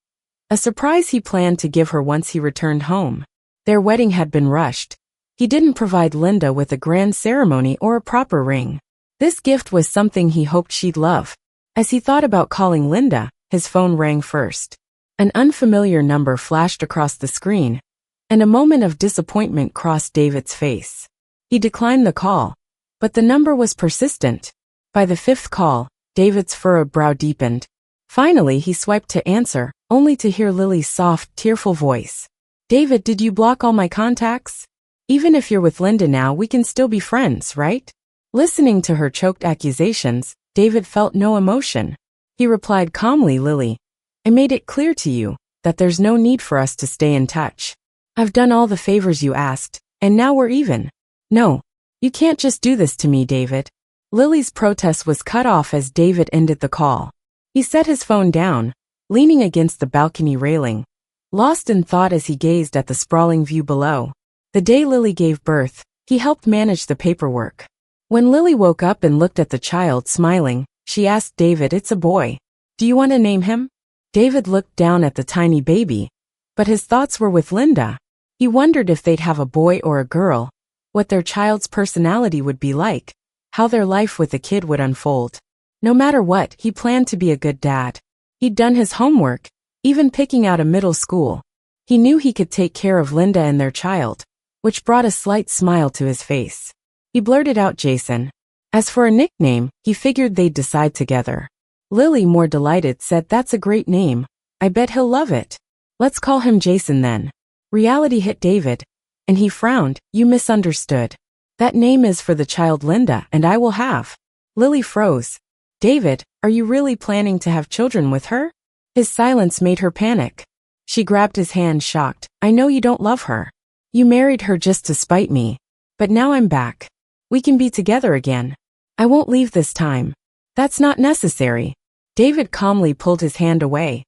a surprise he planned to give her once he returned home. Their wedding had been rushed. He didn't provide Linda with a grand ceremony or a proper ring. This gift was something he hoped she'd love. As he thought about calling Linda, his phone rang first. An unfamiliar number flashed across the screen, and a moment of disappointment crossed David's face. He declined the call, but the number was persistent. By the 5th call, David's furrowed brow deepened. Finally, he swiped to answer, only to hear Lily's soft, tearful voice. "David, did you block all my contacts? Even if you're with Linda now, we can still be friends, right?" Listening to her choked accusations, David felt no emotion. He replied calmly, "Lily, I made it clear to you that there's no need for us to stay in touch. I've done all the favors you asked, and now we're even. No, you can't just do this to me, David." Lily's protest was cut off as David ended the call. He set his phone down, leaning against the balcony railing, lost in thought as he gazed at the sprawling view below. The day Lily gave birth, he helped manage the paperwork. When Lily woke up and looked at the child smiling, she asked David, "It's a boy. Do you want to name him?" David looked down at the tiny baby, but his thoughts were with Linda. He wondered if they'd have a boy or a girl, what their child's personality would be like, how their life with the kid would unfold. No matter what, he planned to be a good dad. He'd done his homework, even picking out a middle school. He knew he could take care of Linda and their child, which brought a slight smile to his face. He blurted out Jason. As for a nickname, he figured they'd decide together. Lily, more delighted, said, "That's a great name. I bet he'll love it. Let's call him Jason then." Reality hit David, and he frowned. "You misunderstood. That name is for the child Linda and I will have." Lily froze. "David, are you really planning to have children with her?" His silence made her panic. She grabbed his hand, shocked. "I know you don't love her. You married her just to spite me. But now I'm back. We can be together again. I won't leave this time." "That's not necessary." David calmly pulled his hand away.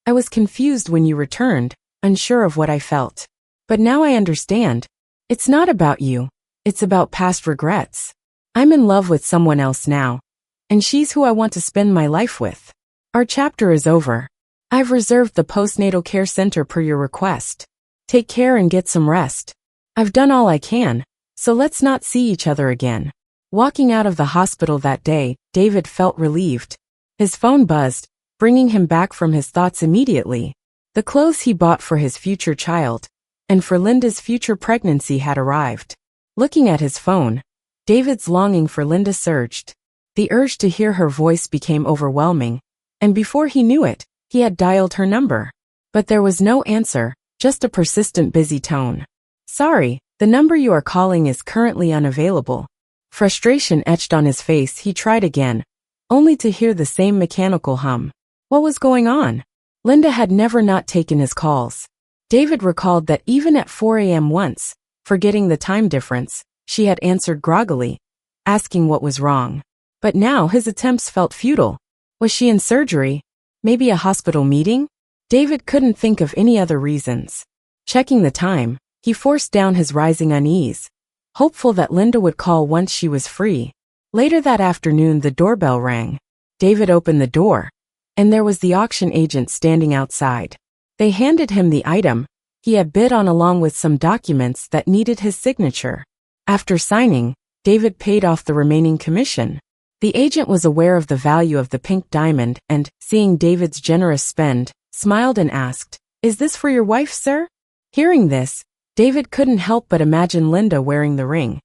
"I was confused when you returned, unsure of what I felt. But now I understand. It's not about you. It's about past regrets. I'm in love with someone else now, and she's who I want to spend my life with. Our chapter is over. I've reserved the postnatal care center per your request. Take care and get some rest. I've done all I can, so let's not see each other again." Walking out of the hospital that day, David felt relieved. His phone buzzed, bringing him back from his thoughts immediately. The clothes he bought for his future child, and for Linda's future pregnancy, had arrived. Looking at his phone, David's longing for Linda surged. The urge to hear her voice became overwhelming, and before he knew it, he had dialed her number. But there was no answer, just a persistent busy tone. "Sorry, the number you are calling is currently unavailable." Frustration etched on his face. He tried again, only to hear the same mechanical hum. What was going on? Linda had never not taken his calls. David recalled that even at 4 a.m. once, forgetting the time difference, she had answered groggily, asking what was wrong. But now his attempts felt futile. Was she in surgery? Maybe a hospital meeting? David couldn't think of any other reasons. Checking the time, he forced down his rising unease. hopeful that Linda would call once she was free. Later that afternoon, the doorbell rang. David opened the door, and there was the auction agent standing outside. They handed him the item he had bid on along with some documents that needed his signature. After signing, David paid off the remaining commission. The agent was aware of the value of the pink diamond and, seeing David's generous spend, smiled and asked, "Is this for your wife, sir?" Hearing this, David couldn't help but imagine Linda wearing the ring,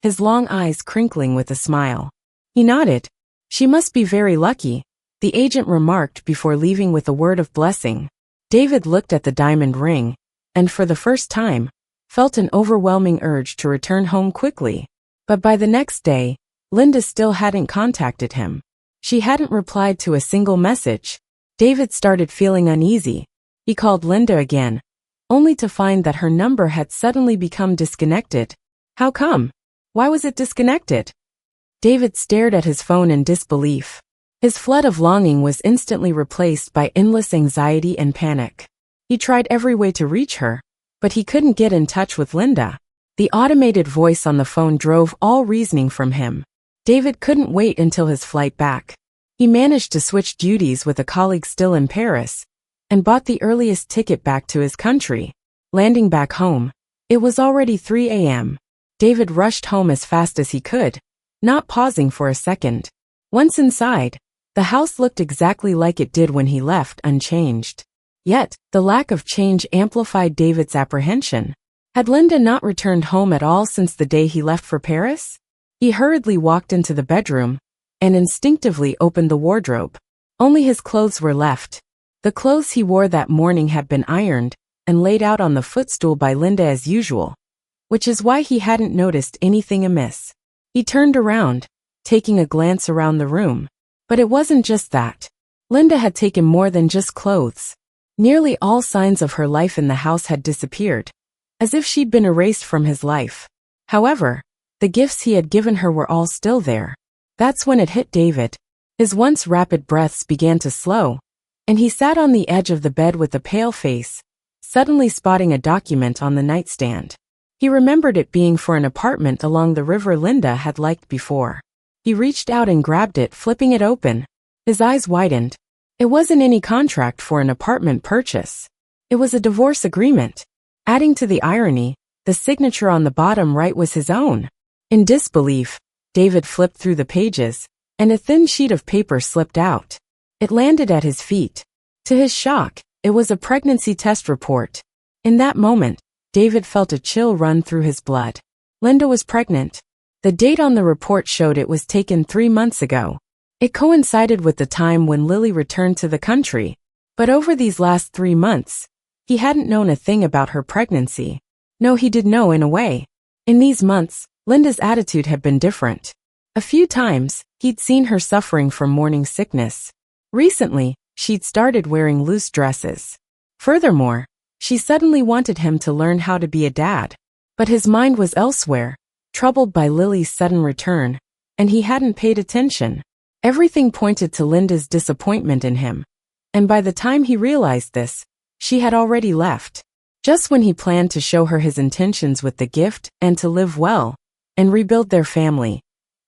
his long eyes crinkling with a smile. He nodded. "She must be very lucky," the agent remarked before leaving with a word of blessing. David looked at the diamond ring, and for the first time, felt an overwhelming urge to return home quickly. But by the next day, Linda still hadn't contacted him. She hadn't replied to a single message. David started feeling uneasy. He called Linda again, only to find that her number had suddenly become disconnected. How come? Why was it disconnected? David stared at his phone in disbelief. His flood of longing was instantly replaced by endless anxiety and panic. He tried every way to reach her, but he couldn't get in touch with Linda. The automated voice on the phone drove all reasoning from him. David couldn't wait until his flight back. He managed to switch duties with a colleague still in Paris, and bought the earliest ticket back to his country. Landing back home, it was already 3 a.m. David rushed home as fast as he could, not pausing for a second. Once inside, the house looked exactly like it did when he left, unchanged. Yet, the lack of change amplified David's apprehension. Had Linda not returned home at all since the day he left for Paris? He hurriedly walked into the bedroom, and instinctively opened the wardrobe. Only his clothes were left. The clothes he wore that morning had been ironed and laid out on the footstool by Linda as usual, which is why he hadn't noticed anything amiss. He turned around, taking a glance around the room. But it wasn't just that. Linda had taken more than just clothes. Nearly all signs of her life in the house had disappeared, as if she'd been erased from his life. However, the gifts he had given her were all still there. That's when it hit David. His once rapid breaths began to slow, and he sat on the edge of the bed with a pale face, suddenly spotting a document on the nightstand. He remembered it being for an apartment along the river Linda had liked before. He reached out and grabbed it, flipping it open. His eyes widened. It wasn't any contract for an apartment purchase. It was a divorce agreement. Adding to the irony, the signature on the bottom right was his own. In disbelief, David flipped through the pages, and a thin sheet of paper slipped out. It landed at his feet. To his shock, it was a pregnancy test report. In that moment, David felt a chill run through his blood. Linda was pregnant. The date on the report showed it was taken 3 months ago. It coincided with the time when Lily returned to the country. But over these last 3 months, he hadn't known a thing about her pregnancy. No, he did know in a way. In these months, Linda's attitude had been different. A few times, he'd seen her suffering from morning sickness. Recently, she'd started wearing loose dresses. Furthermore, she suddenly wanted him to learn how to be a dad. But his mind was elsewhere, troubled by Lily's sudden return, and he hadn't paid attention. Everything pointed to Linda's disappointment in him, and by the time he realized this, she had already left. Just when he planned to show her his intentions with the gift and to live well and rebuild their family,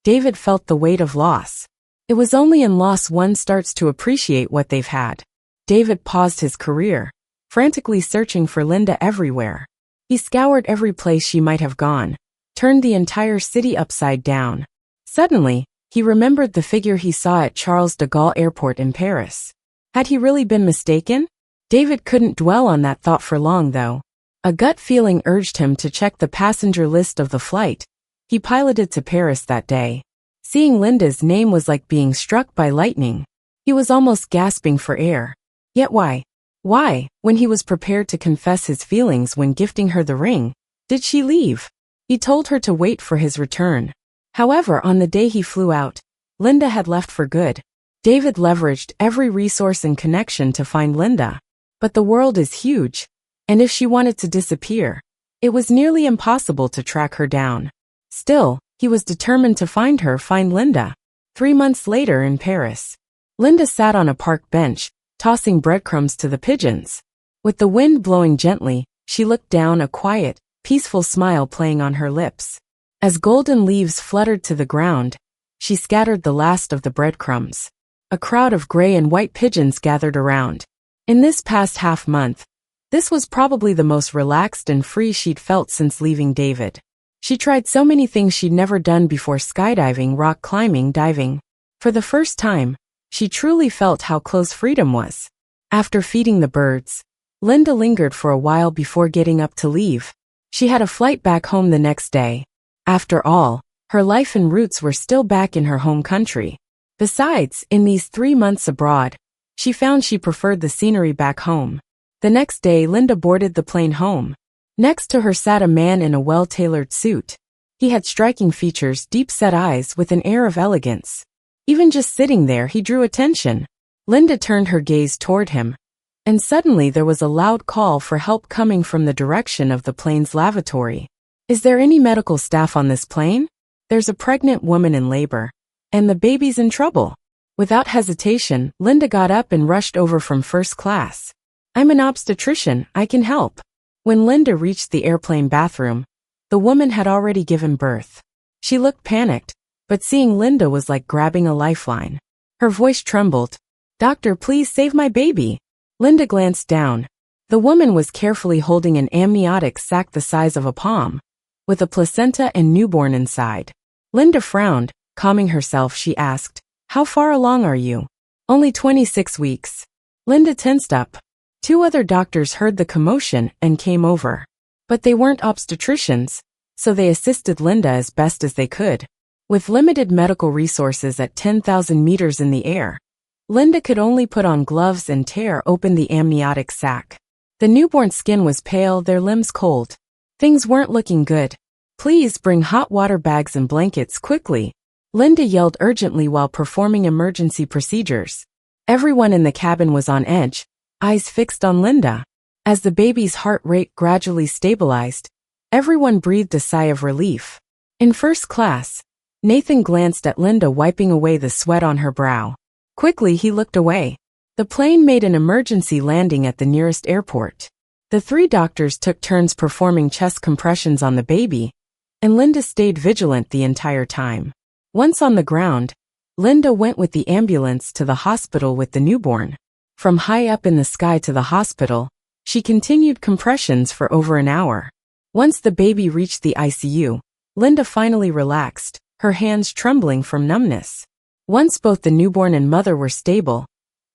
David felt the weight of loss. It was only in loss one starts to appreciate what they've had. David paused his career, frantically searching for Linda everywhere. He scoured every place she might have gone, turned the entire city upside down. Suddenly, he remembered the figure he saw at Charles de Gaulle Airport in Paris. Had he really been mistaken? David couldn't dwell on that thought for long, though. A gut feeling urged him to check the passenger list of the flight he piloted to Paris that day. Seeing Linda's name was like being struck by lightning. He was almost gasping for air. Yet why? Why, when he was prepared to confess his feelings when gifting her the ring, did she leave? He told her to wait for his return. However, on the day he flew out, Linda had left for good. David leveraged every resource and connection to find Linda. But the world is huge, and if she wanted to disappear, it was nearly impossible to track her down. Still, he was determined to find Linda. 3 months later in Paris, Linda sat on a park bench, tossing breadcrumbs to the pigeons. With the wind blowing gently, she looked down, a quiet, peaceful smile playing on her lips. As golden leaves fluttered to the ground, she scattered the last of the breadcrumbs. A crowd of gray and white pigeons gathered around. In this past half-month, this was probably the most relaxed and free she'd felt since leaving David. She tried so many things she'd never done before: skydiving, rock climbing, diving. For the first time, she truly felt how close freedom was. After feeding the birds, Linda lingered for a while before getting up to leave. She had a flight back home the next day. After all, her life and roots were still back in her home country. Besides, in these 3 months abroad, she found she preferred the scenery back home. The next day, Linda boarded the plane home. Next to her sat a man in a well-tailored suit. He had striking features, deep-set eyes with an air of elegance. Even just sitting there, he drew attention. Linda turned her gaze toward him, and suddenly there was a loud call for help coming from the direction of the plane's lavatory. "Is there any medical staff on this plane? There's a pregnant woman in labor, and the baby's in trouble." Without hesitation, Linda got up and rushed over from first class. "I'm an obstetrician, I can help." When Linda reached the airplane bathroom, the woman had already given birth. She looked panicked, but seeing Linda was like grabbing a lifeline. Her voice trembled. "Doctor, please save my baby." Linda glanced down. The woman was carefully holding an amniotic sac the size of a palm, with a placenta and newborn inside. Linda frowned. Calming herself, she asked, "How far along are you?" "Only 26 weeks. Linda tensed up. 2 other doctors heard the commotion and came over. But they weren't obstetricians, so they assisted Linda as best as they could. With limited medical resources at 10,000 meters in the air, Linda could only put on gloves and tear open the amniotic sac. The newborn's skin was pale, their limbs cold. Things weren't looking good. "Please bring hot water bags and blankets quickly," Linda yelled urgently while performing emergency procedures. Everyone in the cabin was on edge, eyes fixed on Linda. As the baby's heart rate gradually stabilized, everyone breathed a sigh of relief. In first class, Nathan glanced at Linda, wiping away the sweat on her brow. Quickly, he looked away. The plane made an emergency landing at the nearest airport. The 3 doctors took turns performing chest compressions on the baby, and Linda stayed vigilant the entire time. Once on the ground, Linda went with the ambulance to the hospital with the newborn. From high up in the sky to the hospital, she continued compressions for over an hour. Once the baby reached the ICU, Linda finally relaxed, her hands trembling from numbness. Once both the newborn and mother were stable,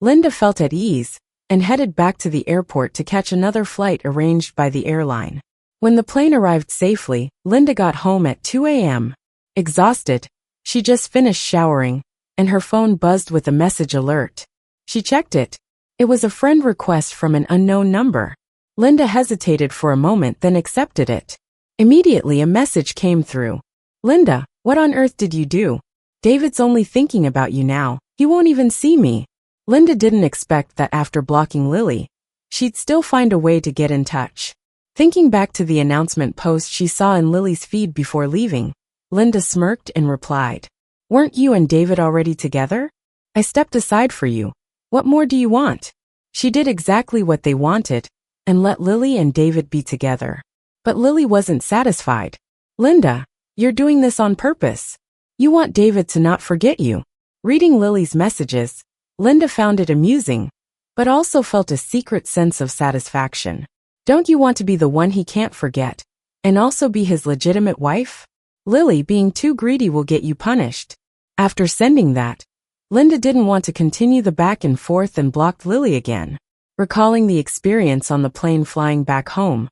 Linda felt at ease and headed back to the airport to catch another flight arranged by the airline. When the plane arrived safely, Linda got home at 2 a.m. Exhausted, she just finished showering, and her phone buzzed with a message alert. She checked it. It was a friend request from an unknown number. Linda hesitated for a moment, then accepted it. Immediately a message came through. "Linda, what on earth did you do? David's only thinking about you now. He won't even see me." Linda didn't expect that after blocking Lily, she'd still find a way to get in touch. Thinking back to the announcement post she saw in Lily's feed before leaving, Linda smirked and replied, "Weren't you and David already together? I stepped aside for you. What more do you want?" She did exactly what they wanted, and let Lily and David be together. But Lily wasn't satisfied. "Linda, you're doing this on purpose. You want David to not forget you." Reading Lily's messages, Linda found it amusing, but also felt a secret sense of satisfaction. Don't you want to be the one he can't forget, and also be his legitimate wife? Lily, being too greedy will get you punished. After sending that, Linda didn't want to continue the back and forth and blocked Lily again. Recalling the experience on the plane flying back home,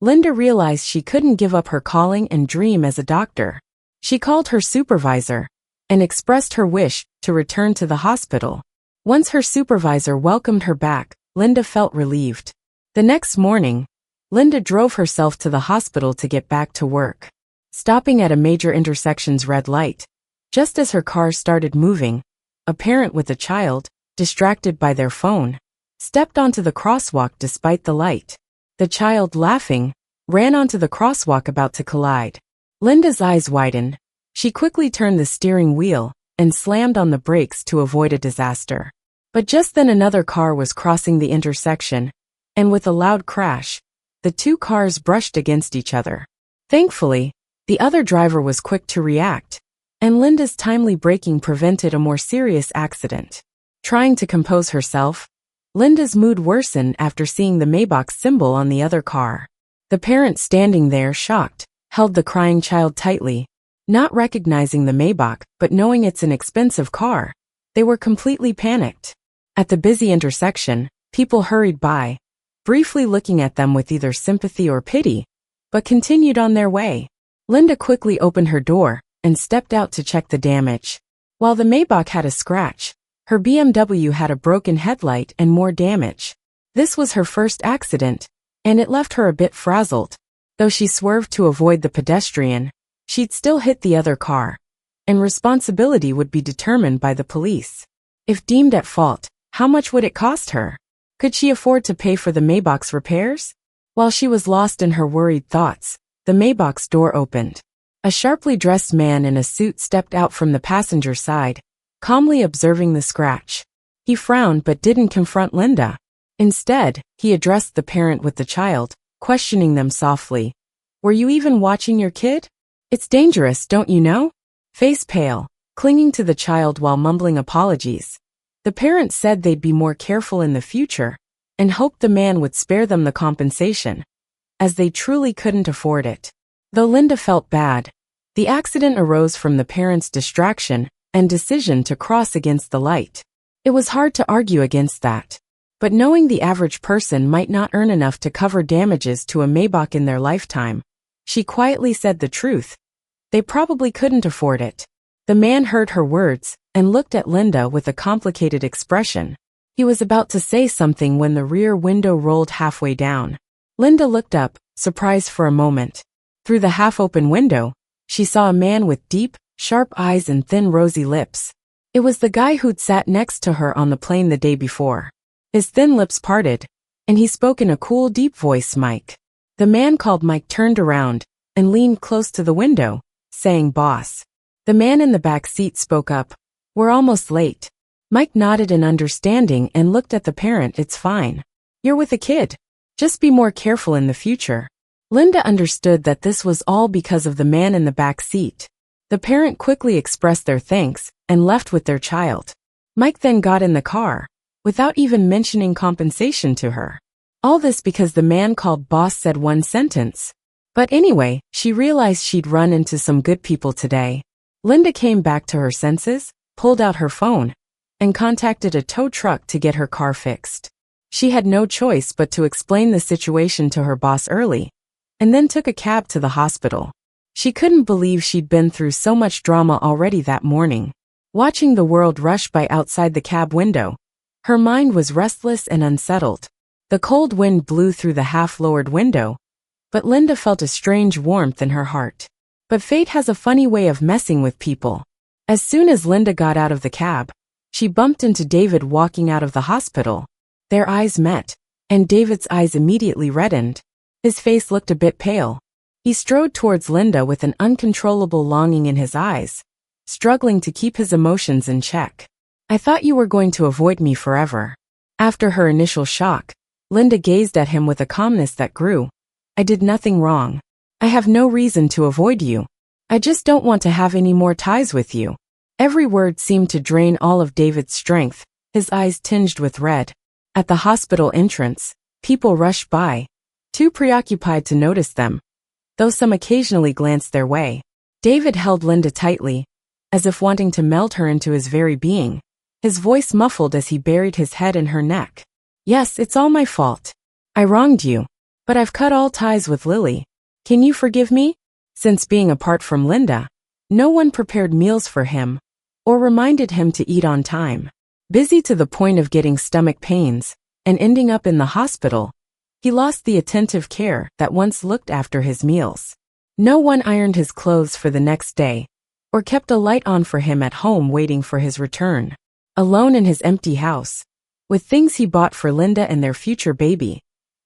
Linda realized she couldn't give up her calling and dream as a doctor. She called her supervisor and expressed her wish to return to the hospital. Once her supervisor welcomed her back, Linda felt relieved. The next morning, Linda drove herself to the hospital to get back to work. Stopping at a major intersection's red light, just as her car started moving, a parent with a child, distracted by their phone, stepped onto the crosswalk despite the light. The child, laughing, ran onto the crosswalk about to collide. Linda's eyes widened. She quickly turned the steering wheel and slammed on the brakes to avoid a disaster. But just then another car was crossing the intersection, and with a loud crash, the 2 cars brushed against each other. Thankfully, The other driver was quick to react, and Linda's timely braking prevented a more serious accident. Trying to compose herself, Linda's mood worsened after seeing the Maybach symbol on the other car. The parent standing there, shocked, held the crying child tightly. Not recognizing the Maybach, but knowing it's an expensive car, they were completely panicked. At the busy intersection, people hurried by, briefly looking at them with either sympathy or pity, but continued on their way. Linda quickly opened her door and stepped out to check the damage. While the Maybach had a scratch, her BMW had a broken headlight and more damage. This was her first accident, and it left her a bit frazzled. Though she swerved to avoid the pedestrian, she'd still hit the other car, and responsibility would be determined by the police. If deemed at fault, how much would it cost her? Could she afford to pay for the Maybach's repairs? While she was lost in her worried thoughts, the Maybach's door opened. A sharply dressed man in a suit stepped out from the passenger side, calmly observing the scratch. He frowned but didn't confront Linda. Instead, he addressed the parent with the child, questioning them softly. "Were you even watching your kid? It's dangerous, don't you know?" Face pale, clinging to the child while mumbling apologies, the parents said they'd be more careful in the future and hoped the man would spare them the compensation, as they truly couldn't afford it. Though Linda felt bad, the accident arose from the parents' distraction and decision to cross against the light. It was hard to argue against that. But knowing the average person might not earn enough to cover damages to a Maybach in their lifetime, she quietly said the truth. They probably couldn't afford it. The man heard her words and looked at Linda with a complicated expression. He was about to say something when the rear window rolled halfway down. Linda looked up, surprised for a moment. Through the half-open window, she saw a man with deep, sharp eyes and thin rosy lips. It was the guy who'd sat next to her on the plane the day before. His thin lips parted, and he spoke in a cool, deep voice. "Mike." The man called Mike turned around and leaned close to the window, saying, "Boss." The man in the back seat spoke up, "We're almost late." Mike nodded in understanding and looked at the parent. "It's fine. You're with a kid. Just be more careful in the future." Linda understood that this was all because of the man in the back seat. The parent quickly expressed their thanks and left with their child. Mike then got in the car, without even mentioning compensation to her. All this because the man called boss said one sentence. But anyway, she realized she'd run into some good people today. Linda came back to her senses, pulled out her phone, and contacted a tow truck to get her car fixed. She had no choice but to explain the situation to her boss early, and then took a cab to the hospital. She couldn't believe she'd been through so much drama already that morning. Watching the world rush by outside the cab window, her mind was restless and unsettled. The cold wind blew through the half-lowered window, but Linda felt a strange warmth in her heart. But fate has a funny way of messing with people. As soon as Linda got out of the cab, she bumped into David walking out of the hospital. Their eyes met, and David's eyes immediately reddened. His face looked a bit pale. He strode towards Linda with an uncontrollable longing in his eyes, struggling to keep his emotions in check. "I thought you were going to avoid me forever." After her initial shock, Linda gazed at him with a calmness that grew. "I did nothing wrong. I have no reason to avoid you. I just don't want to have any more ties with you." Every word seemed to drain all of David's strength, his eyes tinged with red. At the hospital entrance, people rushed by, too preoccupied to notice them, though some occasionally glanced their way. David held Linda tightly, as if wanting to melt her into his very being, his voice muffled as he buried his head in her neck. "Yes, it's all my fault. I wronged you, but I've cut all ties with Lily. Can you forgive me?" Since being apart from Linda, no one prepared meals for him or reminded him to eat on time. Busy to the point of getting stomach pains and ending up in the hospital, he lost the attentive care that once looked after his meals. No one ironed his clothes for the next day or kept a light on for him at home waiting for his return. Alone in his empty house, with things he bought for Linda and their future baby,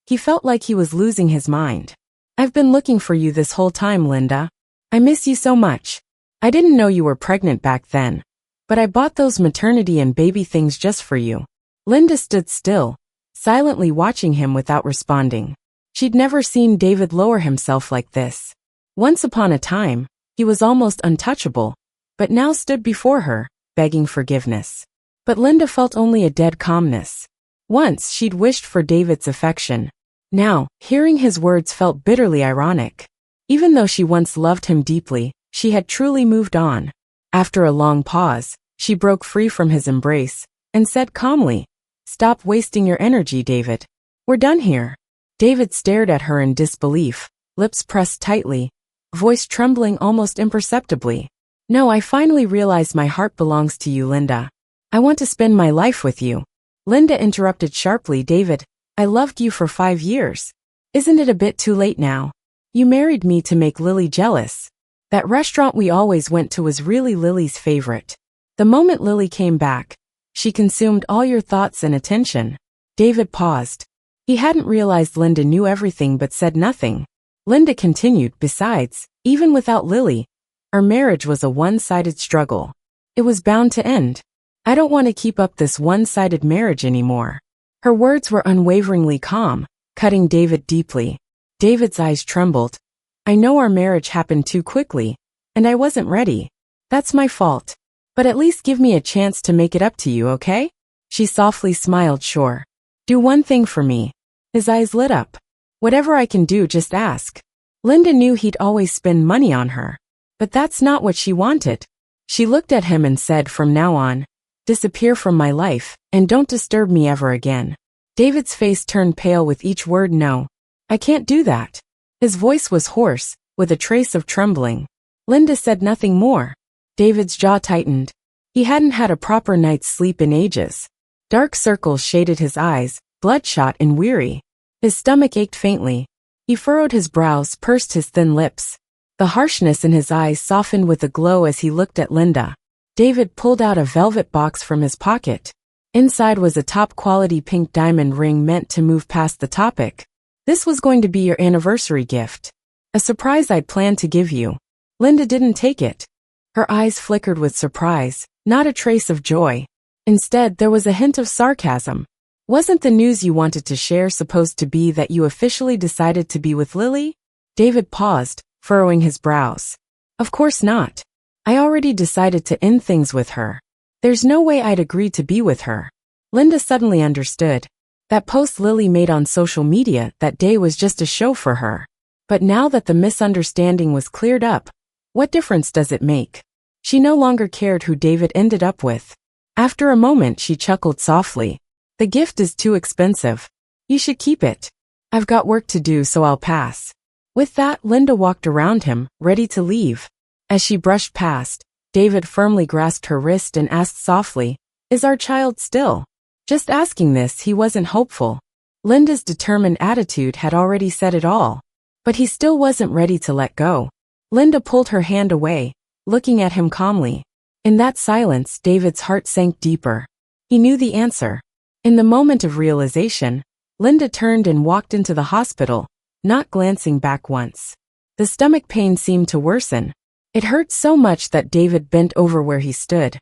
he felt like he was losing his mind. "I've been looking for you this whole time, Linda. I miss you so much. I didn't know you were pregnant back then, but I bought those maternity and baby things just for you." Linda stood still, silently watching him without responding. She'd never seen David lower himself like this. Once upon a time, he was almost untouchable, but now stood before her, begging forgiveness. But Linda felt only a dead calmness. Once she'd wished for David's affection. Now, hearing his words felt bitterly ironic. Even though she once loved him deeply, she had truly moved on. After a long pause, she broke free from his embrace and said calmly, "Stop wasting your energy, David. We're done here." David stared at her in disbelief, lips pressed tightly, voice trembling almost imperceptibly. "No, I finally realized my heart belongs to you, Linda. I want to spend my life with you." Linda interrupted sharply, "David, I loved you for 5 years. Isn't it a bit too late now? You married me to make Lily jealous. That restaurant we always went to was really Lily's favorite. The moment Lily came back, she consumed all your thoughts and attention." David paused. He hadn't realized Linda knew everything but said nothing. Linda continued, "Besides, even without Lily, our marriage was a one-sided struggle. It was bound to end. I don't want to keep up this one-sided marriage anymore." Her words were unwaveringly calm, cutting David deeply. David's eyes trembled. "I know our marriage happened too quickly, and I wasn't ready. That's my fault. But at least give me a chance to make it up to you, okay?" She softly smiled, "Sure. Do one thing for me." His eyes lit up. "Whatever I can do, just ask." Linda knew he'd always spend money on her. But that's not what she wanted. She looked at him and said, "From now on, disappear from my life, and don't disturb me ever again." David's face turned pale with each word. "No, I can't do that." His voice was hoarse, with a trace of trembling. Linda said nothing more. David's jaw tightened. He hadn't had a proper night's sleep in ages. Dark circles shaded his eyes, bloodshot and weary. His stomach ached faintly. He furrowed his brows, pursed his thin lips. The harshness in his eyes softened with a glow as he looked at Linda. David pulled out a velvet box from his pocket. Inside was a top-quality pink diamond ring meant to move past the topic. "This was going to be your anniversary gift. A surprise I'd planned to give you." Linda didn't take it. Her eyes flickered with surprise, not a trace of joy. Instead, there was a hint of sarcasm. "Wasn't the news you wanted to share supposed to be that you officially decided to be with Lily?" David paused, furrowing his brows. "Of course not. I already decided to end things with her. There's no way I'd agree to be with her." Linda suddenly understood. That post Lily made on social media that day was just a show for her. But now that the misunderstanding was cleared up, what difference does it make? She no longer cared who David ended up with. After a moment, she chuckled softly. "The gift is too expensive. You should keep it. I've got work to do, so I'll pass." With that, Linda walked around him, ready to leave. As she brushed past, David firmly grasped her wrist and asked softly, "Is our child still?" Just asking this, he wasn't hopeful. Linda's determined attitude had already said it all. But he still wasn't ready to let go. Linda pulled her hand away, looking at him calmly. In that silence, David's heart sank deeper. He knew the answer. In the moment of realization, Linda turned and walked into the hospital, not glancing back once. The stomach pain seemed to worsen. It hurt so much that David bent over where he stood,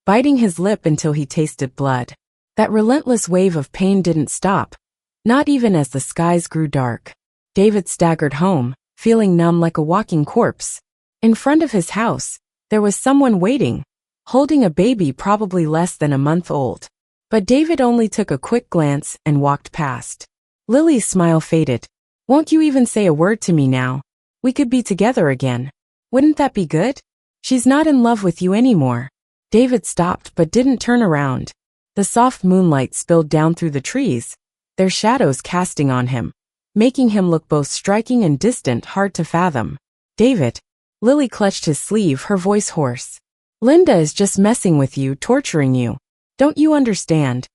biting his lip until he tasted blood. That relentless wave of pain didn't stop, not even as the skies grew dark. David staggered home, feeling numb like a walking corpse. In front of his house, there was someone waiting, holding a baby probably less than a month old. But David only took a quick glance and walked past. Lily's smile faded. "Won't you even say a word to me now? We could be together again. Wouldn't that be good? She's not in love with you anymore." David stopped but didn't turn around. The soft moonlight spilled down through the trees, their shadows casting on him, making him look both striking and distant, hard to fathom. "David." Lily clutched his sleeve, her voice hoarse. "Linda is just messing with you, torturing you. Don't you understand?"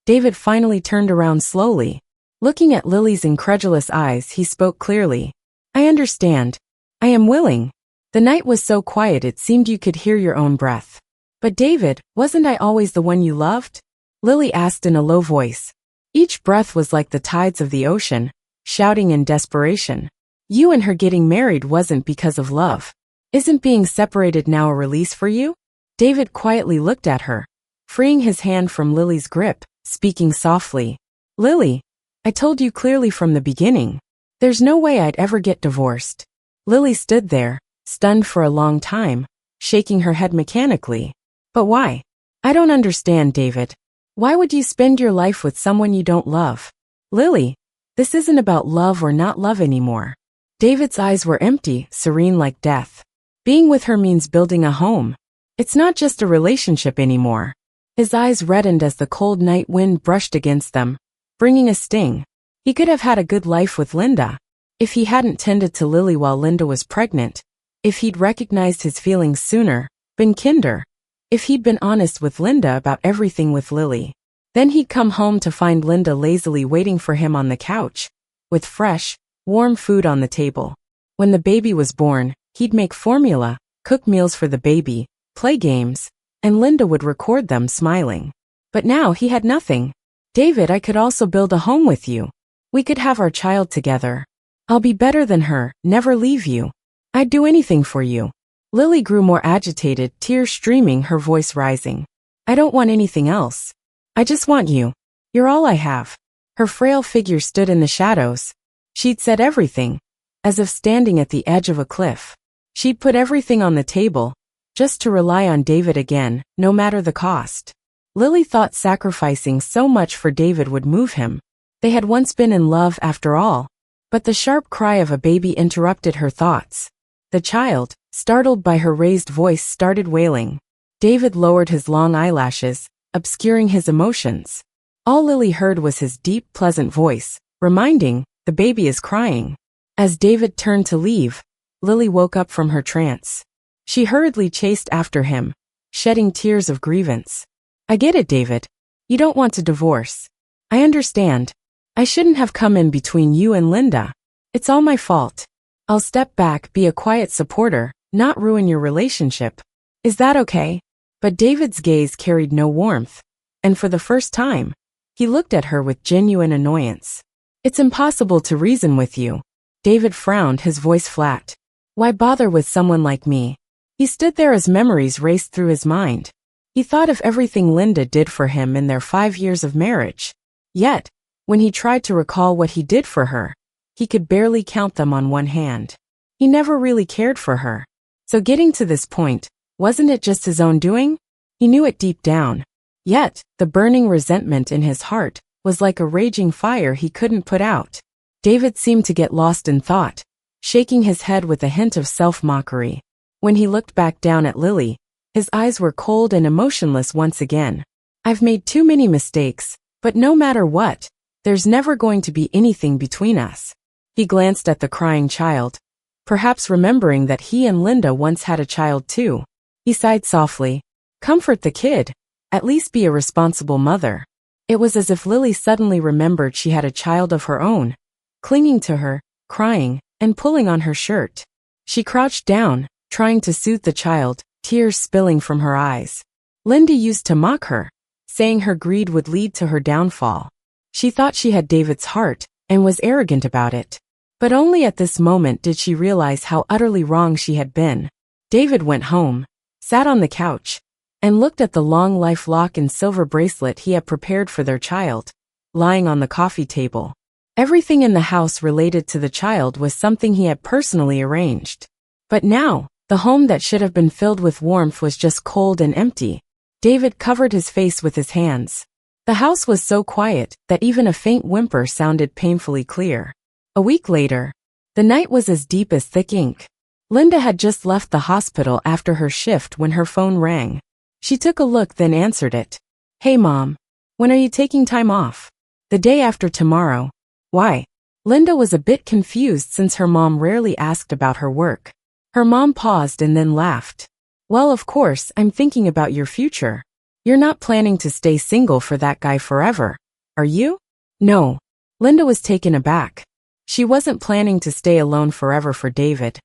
David finally turned around slowly. Looking at Lily's incredulous eyes, he spoke clearly. "I understand. I am willing. The night was so quiet it seemed you could hear your own breath." "But David, wasn't I always the one you loved?" Lily asked in a low voice. Each breath was like the tides of the ocean, shouting in desperation. "You and her getting married wasn't because of love. Isn't being separated now a release for you?" David quietly looked at her, freeing his hand from Lily's grip, speaking softly. "Lily, I told you clearly from the beginning. There's no way I'd ever get divorced. Lily stood there, stunned for a long time, shaking her head mechanically. But why? I don't understand, David. Why would you spend your life with someone you don't love? Lily, this isn't about love or not love anymore. David's eyes were empty, serene like death. Being with her means building a home. It's not just a relationship anymore. His eyes reddened as the cold night wind brushed against them, bringing a sting. He could have had a good life with Linda. If he hadn't tended to Lily while Linda was pregnant, if he'd recognized his feelings sooner, been kinder, if he'd been honest with Linda about everything with Lily. Then he'd come home to find Linda lazily waiting for him on the couch, with fresh, warm food on the table. When the baby was born, he'd make formula, cook meals for the baby, play games, and Linda would record them smiling. But now he had nothing. David, I could also build a home with you. We could have our child together. I'll be better than her, never leave you. I'd do anything for you. Lily grew more agitated, tears streaming, her voice rising. I don't want anything else. I just want you. You're all I have. Her frail figure stood in the shadows. She'd said everything, as if standing at the edge of a cliff. She'd put everything on the table, just to rely on David again, no matter the cost. Lily thought sacrificing so much for David would move him. They had once been in love after all. But the sharp cry of a baby interrupted her thoughts. The child, startled by her raised voice, started wailing. David lowered his long eyelashes, obscuring his emotions. All Lily heard was his deep, pleasant voice, reminding, the baby is crying. As David turned to leave, Lily woke up from her trance. She hurriedly chased after him, shedding tears of grievance. I get it, David. You don't want to divorce. I understand. I shouldn't have come in between you and Linda. It's all my fault. I'll step back, be a quiet supporter, not ruin your relationship. Is that okay? But David's gaze carried no warmth, and for the first time, he looked at her with genuine annoyance. It's impossible to reason with you. David frowned, his voice flat. Why bother with someone like me? He stood there as memories raced through his mind. He thought of everything Linda did for him in their 5 years of marriage. Yet, when he tried to recall what he did for her, he could barely count them on one hand. He never really cared for her. So getting to this point, wasn't it just his own doing? He knew it deep down. Yet, the burning resentment in his heart was like a raging fire he couldn't put out. David seemed to get lost in thought, shaking his head with a hint of self-mockery. When he looked back down at Lily, his eyes were cold and emotionless once again. I've made too many mistakes, but no matter what, there's never going to be anything between us. He glanced at the crying child, perhaps remembering that he and Linda once had a child too. He sighed softly. Comfort the kid. At least be a responsible mother. It was as if Lily suddenly remembered she had a child of her own, clinging to her, crying, and pulling on her shirt. She crouched down, trying to soothe the child, tears spilling from her eyes. Linda used to mock her, saying her greed would lead to her downfall. She thought she had David's heart, and was arrogant about it. But only at this moment did she realize how utterly wrong she had been. David went home, sat on the couch, and looked at the long lifelock and silver bracelet he had prepared for their child, lying on the coffee table. Everything in the house related to the child was something he had personally arranged. But now, the home that should have been filled with warmth was just cold and empty. David covered his face with his hands. The house was so quiet that even a faint whimper sounded painfully clear. A week later, the night was as deep as thick ink. Linda had just left the hospital after her shift when her phone rang. She took a look, then answered it. Hey Mom, when are you taking time off? The day after tomorrow. Why? Linda was a bit confused since her mom rarely asked about her work. Her mom paused and then laughed. Well, of course, I'm thinking about your future. You're not planning to stay single for that guy forever, are you? No. Linda was taken aback. She wasn't planning to stay alone forever for David.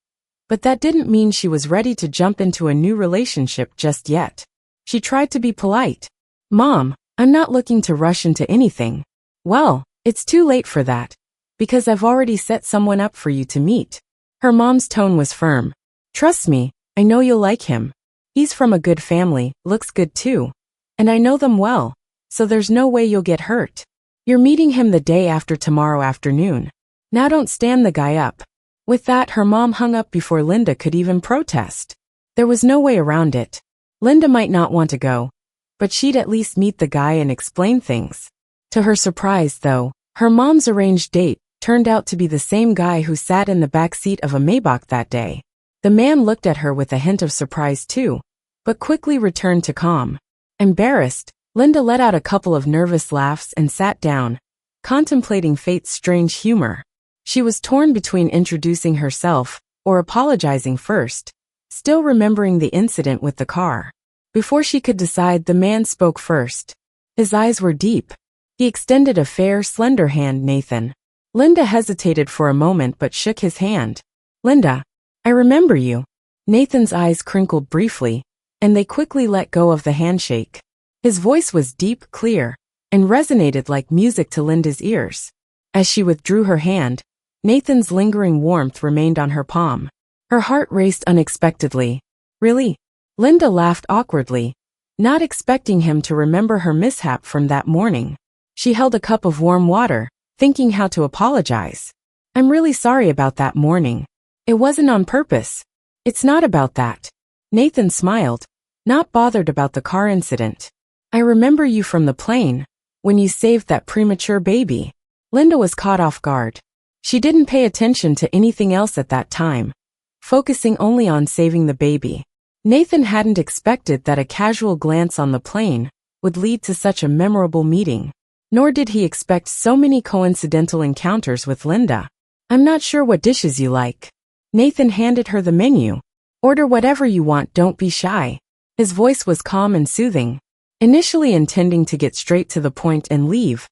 But that didn't mean she was ready to jump into a new relationship just yet. She tried to be polite. Mom, I'm not looking to rush into anything. Well, it's too late for that, because I've already set someone up for you to meet. Her mom's tone was firm. Trust me, I know you'll like him. He's from a good family, looks good too. And I know them well, so there's no way you'll get hurt. You're meeting him the day after tomorrow afternoon. Now don't stand the guy up. With that, her mom hung up before Linda could even protest. There was no way around it. Linda might not want to go, but she'd at least meet the guy and explain things. To her surprise, though, her mom's arranged date turned out to be the same guy who sat in the back seat of a Maybach that day. The man looked at her with a hint of surprise too, but quickly returned to calm. Embarrassed, Linda let out a couple of nervous laughs and sat down, contemplating fate's strange humor. She was torn between introducing herself or apologizing first, still remembering the incident with the car. Before she could decide, the man spoke first. His eyes were deep. He extended a fair, slender hand. Nathan. Linda hesitated for a moment but shook his hand. Linda, I remember you. Nathan's eyes crinkled briefly, and they quickly let go of the handshake. His voice was deep, clear, and resonated like music to Linda's ears. As she withdrew her hand, Nathan's lingering warmth remained on her palm. Her heart raced unexpectedly. Really? Linda laughed awkwardly, not expecting him to remember her mishap from that morning. She held a cup of warm water, thinking how to apologize. I'm really sorry about that morning. It wasn't on purpose. It's not about that. Nathan smiled, not bothered about the car incident. I remember you from the plane, when you saved that premature baby. Linda was caught off guard. She didn't pay attention to anything else at that time, focusing only on saving the baby. Nathan hadn't expected that a casual glance on the plane would lead to such a memorable meeting. Nor did he expect so many coincidental encounters with Linda. I'm not sure what dishes you like. Nathan handed her the menu. Order whatever you want, don't be shy. His voice was calm and soothing. Initially intending to get straight to the point and leave,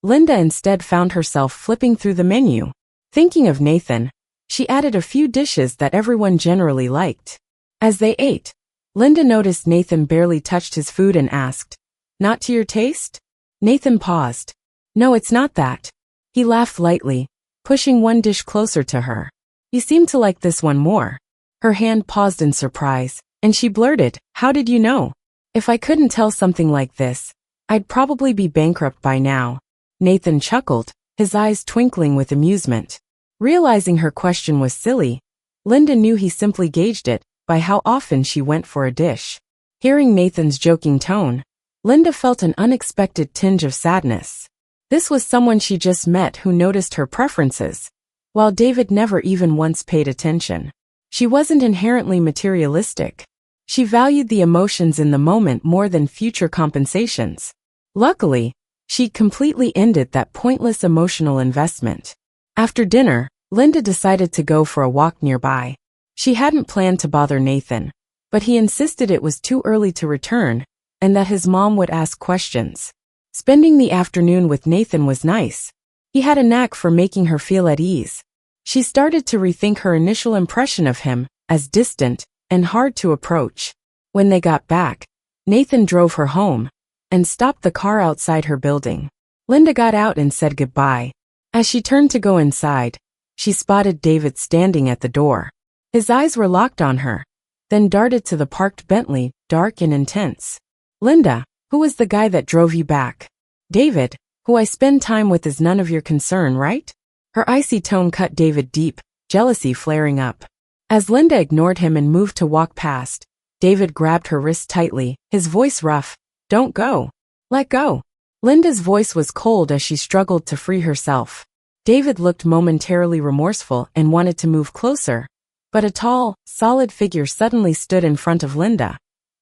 Linda instead found herself flipping through the menu. Thinking of Nathan, she added a few dishes that everyone generally liked. As they ate, Linda noticed Nathan barely touched his food and asked, Not to your taste? Nathan paused. No, it's not that. He laughed lightly, pushing one dish closer to her. You seem to like this one more. Her hand paused in surprise, and she blurted, How did you know? If I couldn't tell something like this, I'd probably be bankrupt by now. Nathan chuckled, his eyes twinkling with amusement. Realizing her question was silly, Linda knew he simply gauged it by how often she went for a dish. Hearing Nathan's joking tone, Linda felt an unexpected tinge of sadness. This was someone she just met who noticed her preferences, while David never even once paid attention. She wasn't inherently materialistic. She valued the emotions in the moment more than future compensations. Luckily, she'd completely ended that pointless emotional investment. After dinner, Linda decided to go for a walk nearby. She hadn't planned to bother Nathan, but he insisted it was too early to return and that his mom would ask questions. Spending the afternoon with Nathan was nice. He had a knack for making her feel at ease. She started to rethink her initial impression of him as distant and hard to approach. When they got back, Nathan drove her home and stopped the car outside her building. Linda got out and said goodbye. As she turned to go inside, she spotted David standing at the door. His eyes were locked on her, then darted to the parked Bentley, dark and intense. Linda, who was the guy that drove you back? David, who I spend time with is none of your concern, right? Her icy tone cut David deep, jealousy flaring up. As Linda ignored him and moved to walk past, David grabbed her wrist tightly, his voice rough. Don't go. Let go. Linda's voice was cold as she struggled to free herself. David looked momentarily remorseful and wanted to move closer, but a tall, solid figure suddenly stood in front of Linda,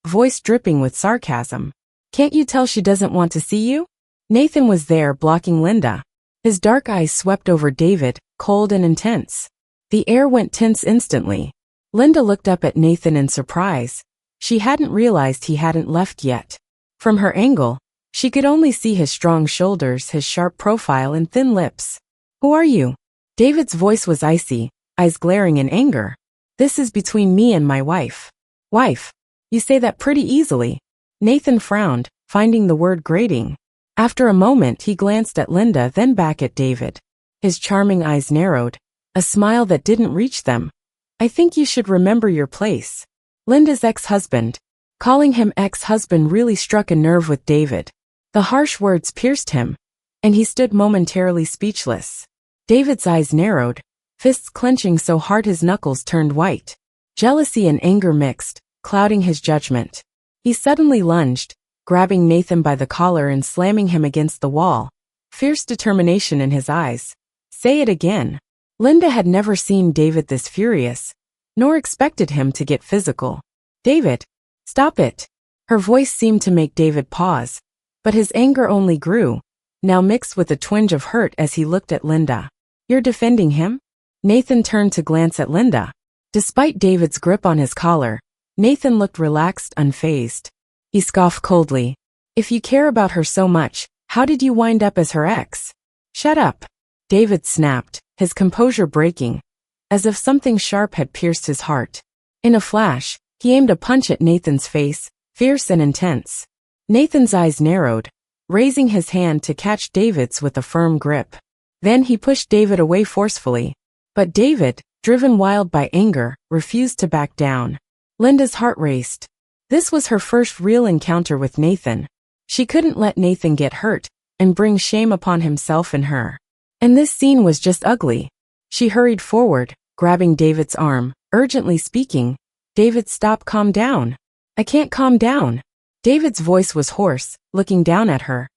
voice dripping with sarcasm. Can't you tell she doesn't want to see you? Nathan was there, blocking Linda. His dark eyes swept over David, cold and intense. The air went tense instantly. Linda looked up at Nathan in surprise. She hadn't realized he hadn't left yet. From her angle, she could only see his strong shoulders, his sharp profile and thin lips. Who are you? David's voice was icy, eyes glaring in anger. This is between me and my wife. Wife? You say that pretty easily. Nathan frowned, finding the word grating. After a moment he glanced at Linda, then back at David. His charming eyes narrowed, a smile that didn't reach them. I think you should remember your place. Linda's ex-husband. Calling him ex-husband really struck a nerve with David. The harsh words pierced him, and he stood momentarily speechless. David's eyes narrowed, fists clenching so hard his knuckles turned white. Jealousy and anger mixed, clouding his judgment. He suddenly lunged, grabbing Nathan by the collar and slamming him against the wall, fierce determination in his eyes. Say it again. Linda had never seen David this furious, nor expected him to get physical. David, stop it. Her voice seemed to make David pause, but his anger only grew, now mixed with a twinge of hurt as he looked at Linda. You're defending him? Nathan turned to glance at Linda. Despite David's grip on his collar, Nathan looked relaxed, unfazed. He scoffed coldly. If you care about her so much, how did you wind up as her ex? Shut up. David snapped, his composure breaking, as if something sharp had pierced his heart. In a flash, he aimed a punch at Nathan's face, fierce and intense. Nathan's eyes narrowed, raising his hand to catch David's with a firm grip. Then he pushed David away forcefully. But David, driven wild by anger, refused to back down. Linda's heart raced. This was her first real encounter with Nathan. She couldn't let Nathan get hurt and bring shame upon himself and her. And this scene was just ugly. She hurried forward, grabbing David's arm, urgently speaking. David, stop, calm down. I can't calm down. David's voice was hoarse, looking down at her,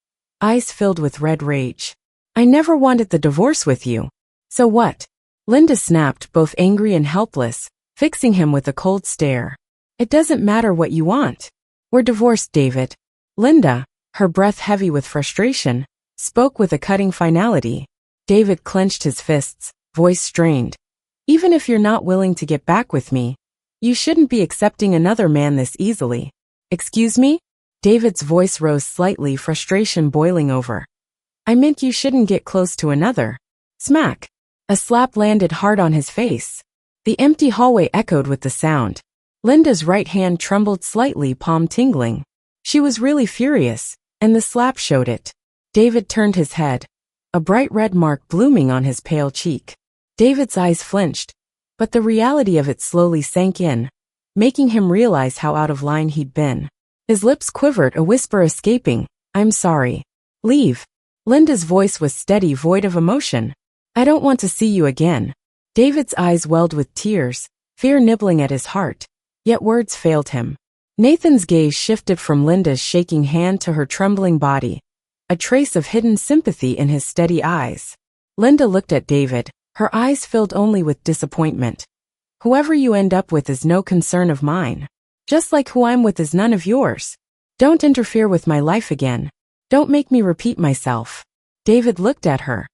eyes filled with red rage. I never wanted the divorce with you. So what? Linda snapped, both angry and helpless, fixing him with a cold stare. It doesn't matter what you want. We're divorced, David. Linda, her breath heavy with frustration, spoke with a cutting finality. David clenched his fists, voice strained. Even if you're not willing to get back with me, you shouldn't be accepting another man this easily. Excuse me? David's voice rose slightly, frustration boiling over. I meant you shouldn't get close to another. Smack. A slap landed hard on his face. The empty hallway echoed with the sound. Linda's right hand trembled slightly, palm tingling. She was really furious, and the slap showed it. David turned his head, a bright red mark blooming on his pale cheek. David's eyes flinched, but the reality of it slowly sank in, making him realize how out of line he'd been. His lips quivered, a whisper escaping, I'm sorry. Leave. Linda's voice was steady, void of emotion. I don't want to see you again. David's eyes welled with tears, fear nibbling at his heart, yet words failed him. Nathan's gaze shifted from Linda's shaking hand to her trembling body, a trace of hidden sympathy in his steady eyes. Linda looked at David, her eyes filled only with disappointment. Whoever you end up with is no concern of mine. Just like who I'm with is none of yours. Don't interfere with my life again. Don't make me repeat myself. David looked at her,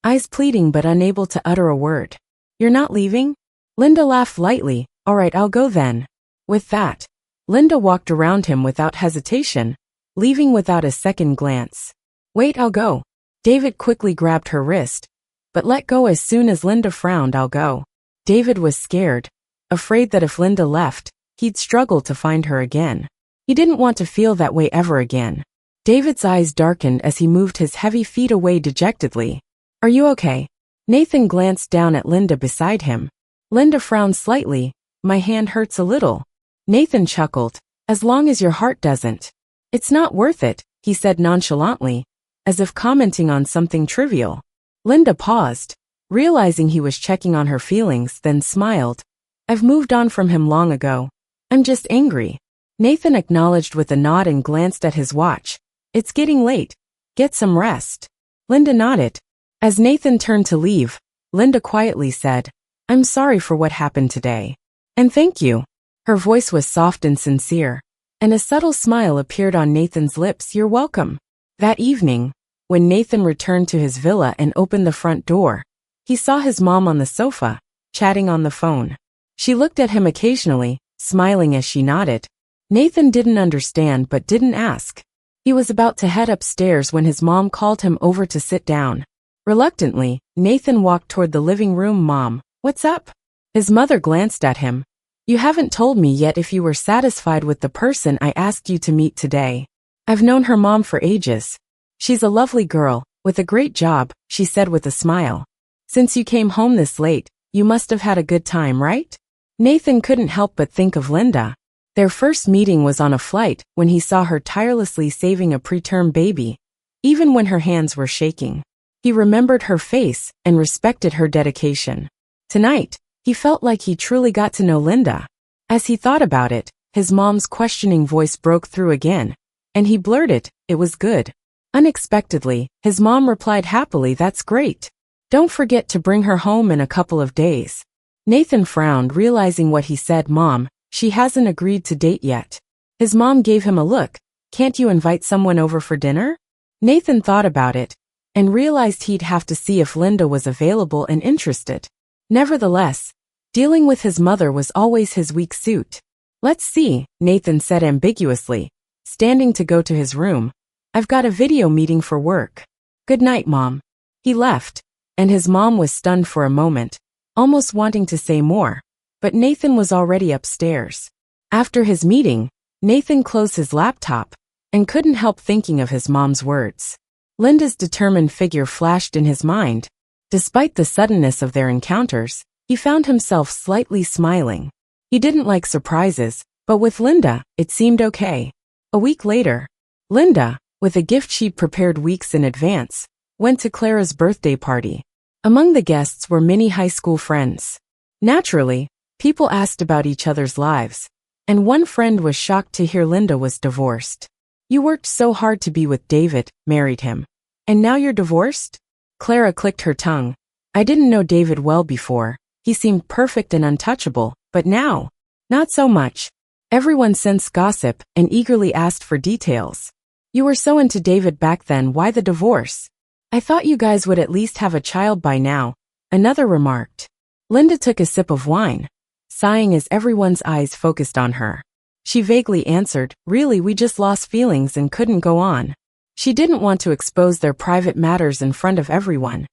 eyes pleading but unable to utter a word. You're not leaving? Linda laughed lightly. All right, I'll go then. With that, Linda walked around him without hesitation, leaving without a second glance. Wait, I'll go. David quickly grabbed her wrist, but let go as soon as Linda frowned. I'll go. David was scared, afraid that if Linda left, he'd struggle to find her again. He didn't want to feel that way ever again. David's eyes darkened as he moved his heavy feet away dejectedly. Are you okay? Nathan glanced down at Linda beside him. Linda frowned slightly. My hand hurts a little. Nathan chuckled. As long as your heart doesn't. It's not worth it, he said nonchalantly, as if commenting on something trivial. Linda paused, realizing he was checking on her feelings, then smiled. I've moved on from him long ago. I'm just angry. Nathan acknowledged with a nod and glanced at his watch. It's getting late. Get some rest. Linda nodded. As Nathan turned to leave, Linda quietly said, I'm sorry for what happened today. And thank you. Her voice was soft and sincere, and a subtle smile appeared on Nathan's lips. You're welcome. That evening, when Nathan returned to his villa and opened the front door, he saw his mom on the sofa, chatting on the phone. She looked at him occasionally, smiling as she nodded. Nathan didn't understand but didn't ask. He was about to head upstairs when his mom called him over to sit down. Reluctantly, Nathan walked toward the living room. Mom, what's up? His mother glanced at him. You haven't told me yet if you were satisfied with the person I asked you to meet today. I've known her mom for ages. She's a lovely girl, with a great job, she said with a smile. Since you came home this late, you must have had a good time, right? Nathan couldn't help but think of Linda. Their first meeting was on a flight when he saw her tirelessly saving a preterm baby, even when her hands were shaking. He remembered her face and respected her dedication. Tonight, he felt like he truly got to know Linda. As he thought about it, his mom's questioning voice broke through again, and he blurted, "It was good." Unexpectedly, his mom replied happily, "That's great. Don't forget to bring her home in a couple of days." Nathan frowned, realizing what he said. "Mom, she hasn't agreed to date yet." His mom gave him a look. "Can't you invite someone over for dinner?" Nathan thought about it, and realized he'd have to see if Linda was available and interested. Nevertheless, dealing with his mother was always his weak suit. "Let's see," Nathan said ambiguously, standing to go to his room. "I've got a video meeting for work. Good night, Mom." He left, and his mom was stunned for a moment, almost wanting to say more, but Nathan was already upstairs. After his meeting, Nathan closed his laptop and couldn't help thinking of his mom's words. Linda's determined figure flashed in his mind. Despite the suddenness of their encounters, he found himself slightly smiling. He didn't like surprises, but with Linda, it seemed okay. A week later, Linda, with a gift she'd prepared weeks in advance, went to Clara's birthday party. Among the guests were many high school friends. Naturally, people asked about each other's lives, and one friend was shocked to hear Linda was divorced. "You worked so hard to be with David, married him, and now you're divorced?" Clara clicked her tongue. "I didn't know David well before. He seemed perfect and untouchable, but now, not so much." Everyone sensed gossip and eagerly asked for details. "You were so into David back then, why the divorce? I thought you guys would at least have a child by now," another remarked. Linda took a sip of wine, sighing as everyone's eyes focused on her. She vaguely answered, "Really, we just lost feelings and couldn't go on." She didn't want to expose their private matters in front of everyone,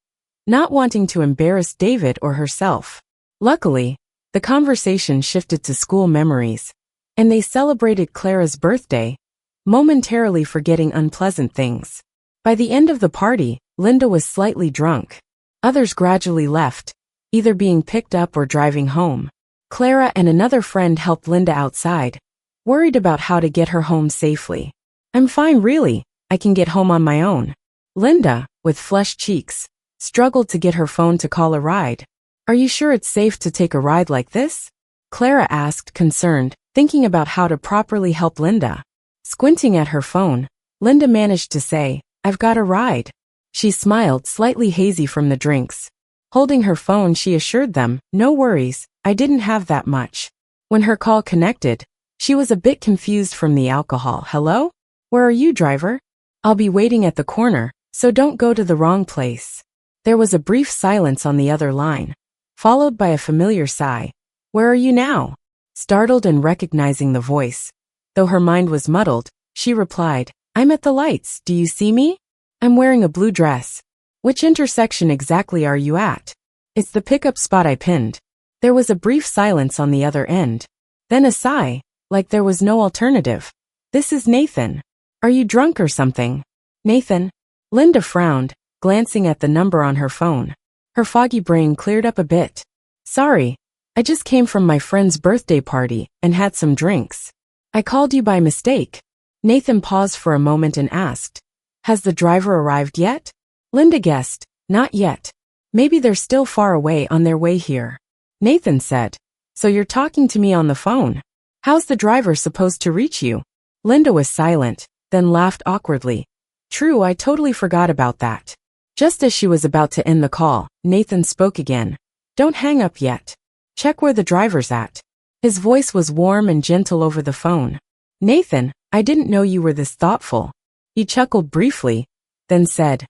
not wanting to embarrass David or herself. Luckily, the conversation shifted to school memories, and they celebrated Clara's birthday, momentarily forgetting unpleasant things. By the end of the party, Linda was slightly drunk. Others gradually left, either being picked up or driving home. Clara and another friend helped Linda outside, worried about how to get her home safely. "I'm fine, really. I can get home on my own." Linda, with flushed cheeks, struggled to get her phone to call a ride. "Are you sure it's safe to take a ride like this?" Clara asked, concerned, thinking about how to properly help Linda. Squinting at her phone, Linda managed to say, "I've got a ride." She smiled, slightly hazy from the drinks. Holding her phone, she assured them, "No worries, I didn't have that much." When her call connected, she was a bit confused from the alcohol. "Hello? Where are you, driver? I'll be waiting at the corner, so don't go to the wrong place." There was a brief silence on the other line, followed by a familiar sigh. "Where are you now?" Startled and recognizing the voice, though her mind was muddled, she replied, "I'm at the lights. Do you see me? I'm wearing a blue dress." "Which intersection exactly are you at?" "It's the pickup spot I pinned." There was a brief silence on the other end, then a sigh, like there was no alternative. "This is Nathan. Are you drunk or something?" "Nathan?" Linda frowned, glancing at the number on her phone. Her foggy brain cleared up a bit. "Sorry, I just came from my friend's birthday party and had some drinks. I called you by mistake." Nathan paused for a moment and asked, "Has the driver arrived yet?" Linda guessed, "Not yet. Maybe they're still far away on their way here." Nathan said, "So you're talking to me on the phone? How's the driver supposed to reach you?" Linda was silent, then laughed awkwardly. "True, I totally forgot about that." Just as she was about to end the call, Nathan spoke again. "Don't hang up yet. Check where the driver's at." His voice was warm and gentle over the phone. "Nathan, I didn't know you were this thoughtful." He chuckled briefly, then said,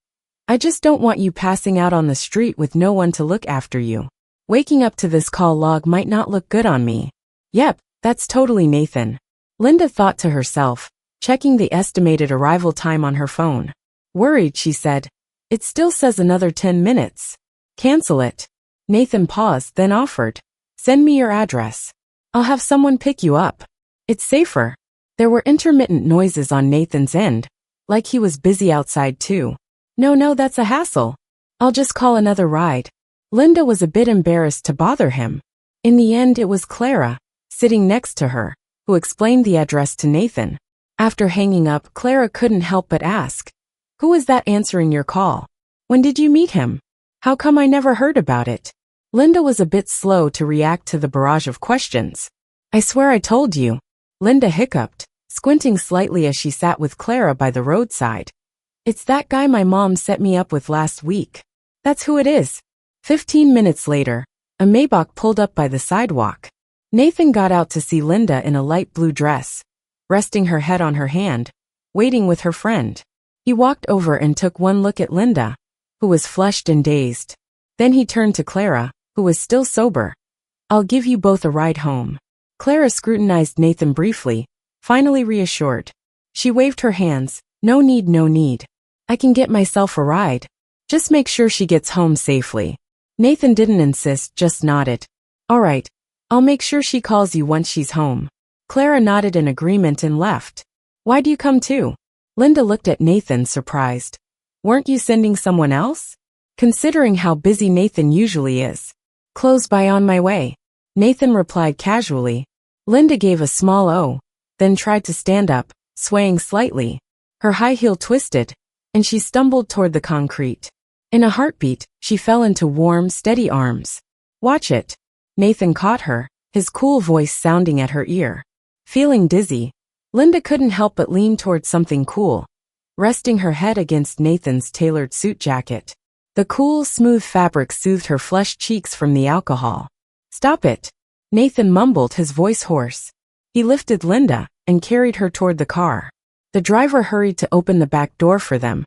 "I just don't want you passing out on the street with no one to look after you. Waking up to this call log might not look good on me." "Yep, that's totally Nathan." Linda thought to herself, checking the estimated arrival time on her phone. Worried, she said, "It still says another 10 minutes. Cancel it." Nathan paused, then offered, "Send me your address. I'll have someone pick you up. It's safer." There were intermittent noises on Nathan's end, like he was busy outside too. No, that's a hassle. I'll just call another ride." Linda was a bit embarrassed to bother him. In the end, it was Clara, sitting next to her, who explained the address to Nathan. After hanging up, Clara couldn't help but ask, "Who is that answering your call? When did you meet him? How come I never heard about it?" Linda was a bit slow to react to the barrage of questions. I swear I told you. Linda hiccuped, squinting slightly as she sat with Clara by the roadside. It's that guy my mom set me up with last week. That's who it is. 15 minutes later, a Maybach pulled up by the sidewalk. Nathan got out to see Linda in a light blue dress, resting her head on her hand, waiting with her friend. He walked over and took one look at Linda, who was flushed and dazed. Then he turned to Clara, who was still sober. I'll give you both a ride home. Clara scrutinized Nathan briefly, finally reassured. She waved her hands. No need, no need. I can get myself a ride. Just make sure she gets home safely. Nathan didn't insist, just nodded. All right. I'll make sure she calls you once she's home. Clara nodded in agreement and left. Why do you come too? Linda looked at Nathan, surprised. Weren't you sending someone else? Considering how busy Nathan usually is. Close by, on my way. Nathan replied casually. Linda gave a small "oh," then tried to stand up, swaying slightly. Her high heel twisted, and she stumbled toward the concrete. In a heartbeat, she fell into warm, steady arms. Watch it. Nathan caught her, his cool voice sounding at her ear. Feeling dizzy, Linda couldn't help but lean toward something cool, resting her head against Nathan's tailored suit jacket. The cool, smooth fabric soothed her flushed cheeks from the alcohol. Stop it. Nathan mumbled, his voice hoarse. He lifted Linda and carried her toward the car. The driver hurried to open the back door for them.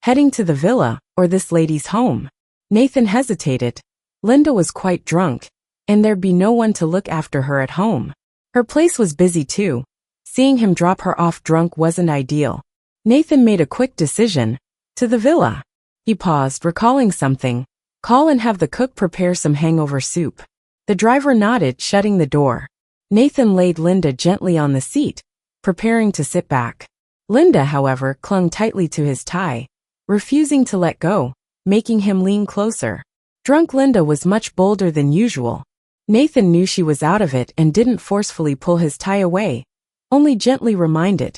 Heading to the villa, or this lady's home? Nathan hesitated. Linda was quite drunk, and there'd be no one to look after her at home. Her place was busy too. Seeing him drop her off drunk wasn't ideal. Nathan made a quick decision. To the villa. He paused, recalling something. Call and have the cook prepare some hangover soup. The driver nodded, shutting the door. Nathan laid Linda gently on the seat, preparing to sit back. Linda, however, clung tightly to his tie, refusing to let go, making him lean closer. Drunk Linda was much bolder than usual. Nathan knew she was out of it and didn't forcefully pull his tie away, only gently reminded.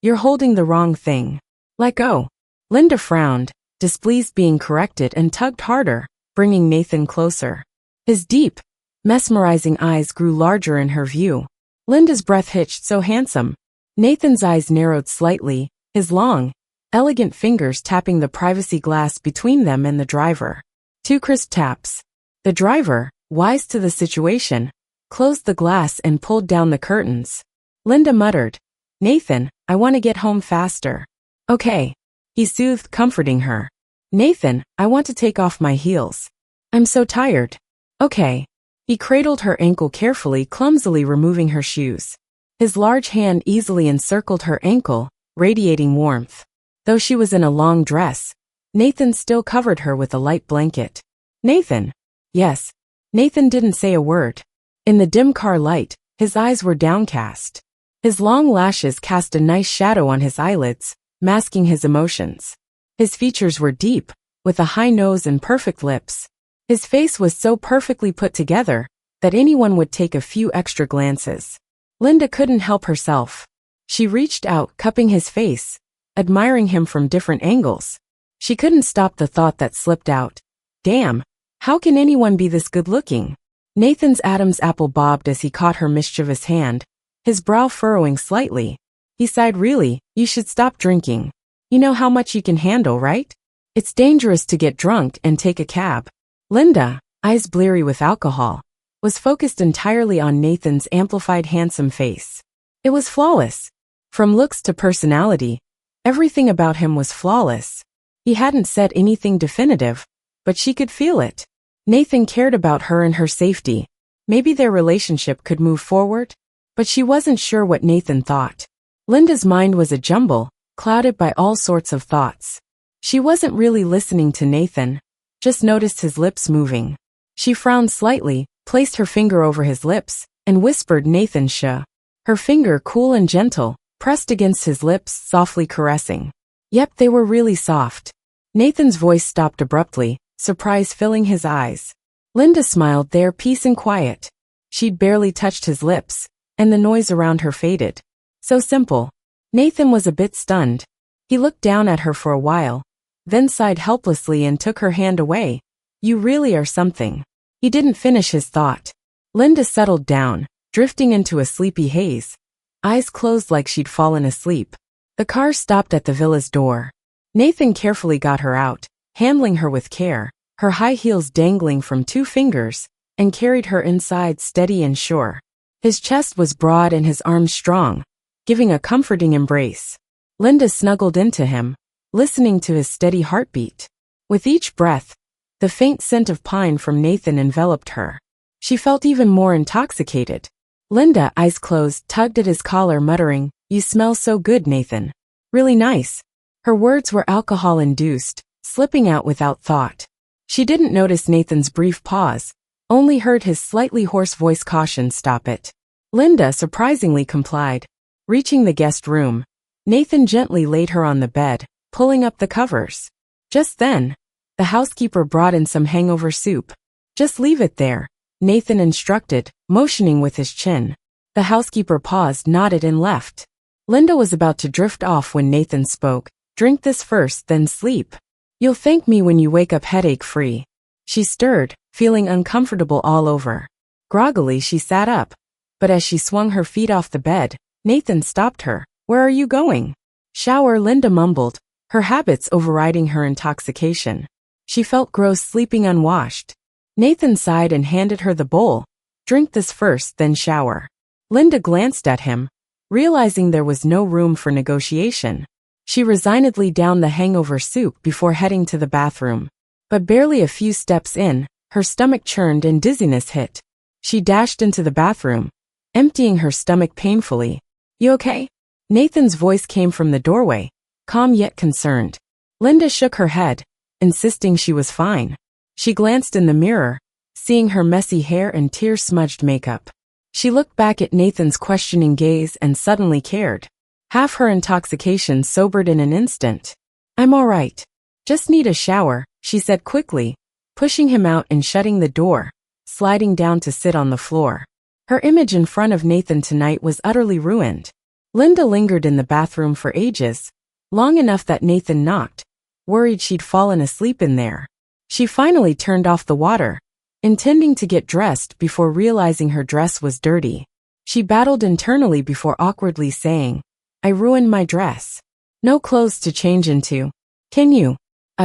You're holding the wrong thing. Let go. Linda frowned, displeased being corrected, and tugged harder, bringing Nathan closer. His deep, mesmerizing eyes grew larger in her view. Linda's breath hitched, so handsome. Nathan's eyes narrowed slightly, his long, elegant fingers tapping the privacy glass between them and the driver. 2 crisp taps. The driver, wise to the situation, closed the glass and pulled down the curtains. Linda muttered, Nathan, I want to get home faster. Okay. He soothed, comforting her. Nathan, I want to take off my heels. I'm so tired. Okay. He cradled her ankle carefully, clumsily removing her shoes. His large hand easily encircled her ankle, radiating warmth. Though she was in a long dress, Nathan still covered her with a light blanket. Nathan. Yes. Nathan didn't say a word. In the dim car light, his eyes were downcast. His long lashes cast a nice shadow on his eyelids, masking his emotions. His features were deep, with a high nose and perfect lips. His face was so perfectly put together that anyone would take a few extra glances. Linda couldn't help herself. She reached out, cupping his face, admiring him from different angles. She couldn't stop the thought that slipped out. Damn, how can anyone be this good-looking? Nathan's Adam's apple bobbed as he caught her mischievous hand, his brow furrowing slightly. He sighed, really, you should stop drinking. You know how much you can handle, right? It's dangerous to get drunk and take a cab. Linda, eyes bleary with alcohol, was focused entirely on Nathan's amplified handsome face. It was flawless. From looks to personality, everything about him was flawless. He hadn't said anything definitive, but she could feel it. Nathan cared about her and her safety. Maybe their relationship could move forward, but she wasn't sure what Nathan thought. Linda's mind was a jumble, clouded by all sorts of thoughts. She wasn't really listening to Nathan, just noticed his lips moving. She frowned slightly, placed her finger over his lips, and whispered Nathan shh. Her finger, cool and gentle, pressed against his lips, softly caressing. Yep, they were really soft. Nathan's voice stopped abruptly, surprise filling his eyes. Linda smiled there, peace and quiet. She'd barely touched his lips, and the noise around her faded. So simple. Nathan was a bit stunned. He looked down at her for a while, then sighed helplessly and took her hand away. You really are something. He didn't finish his thought. Linda settled down, drifting into a sleepy haze, eyes closed like she'd fallen asleep. The car stopped at the villa's door. Nathan carefully got her out, handling her with care, her high heels dangling from 2 fingers, and carried her inside steady and sure. His chest was broad and his arms strong, giving a comforting embrace. Linda snuggled into him, listening to his steady heartbeat. With each breath, the faint scent of pine from Nathan enveloped her. She felt even more intoxicated. Linda, eyes closed, tugged at his collar, muttering, "You smell so good, Nathan. Really nice." Her words were alcohol-induced, slipping out without thought. She didn't notice Nathan's brief pause, only heard his slightly hoarse voice caution, "Stop it." Linda surprisingly complied. Reaching the guest room, Nathan gently laid her on the bed, pulling up the covers. Just then, the housekeeper brought in some hangover soup. "Just leave it there," Nathan instructed, motioning with his chin. The housekeeper paused, nodded, and left. Linda was about to drift off when Nathan spoke. "Drink this first, then sleep. You'll thank me when you wake up headache-free." She stirred, feeling uncomfortable all over. Groggily, she sat up, but as she swung her feet off the bed, Nathan stopped her. "Where are you going?" "Shower," Linda mumbled, her habits overriding her intoxication. She felt gross sleeping unwashed. Nathan sighed and handed her the bowl. "Drink this first, then shower." Linda glanced at him, realizing there was no room for negotiation. She resignedly downed the hangover soup before heading to the bathroom. But barely a few steps in, her stomach churned and dizziness hit. She dashed into the bathroom, emptying her stomach painfully. "You okay?" Nathan's voice came from the doorway, calm yet concerned. Linda shook her head, insisting she was fine. She glanced in the mirror, seeing her messy hair and tear-smudged makeup. She looked back at Nathan's questioning gaze and suddenly cared. Half her intoxication sobered in an instant. "I'm all right. Just need a shower," she said quickly, pushing him out and shutting the door, sliding down to sit on the floor. Her image in front of Nathan tonight was utterly ruined. Linda lingered in the bathroom for ages, long enough that Nathan knocked, worried she'd fallen asleep in there. She finally turned off the water, intending to get dressed before realizing her dress was dirty. She battled internally before awkwardly saying, "I ruined my dress. No clothes to change into. Can you,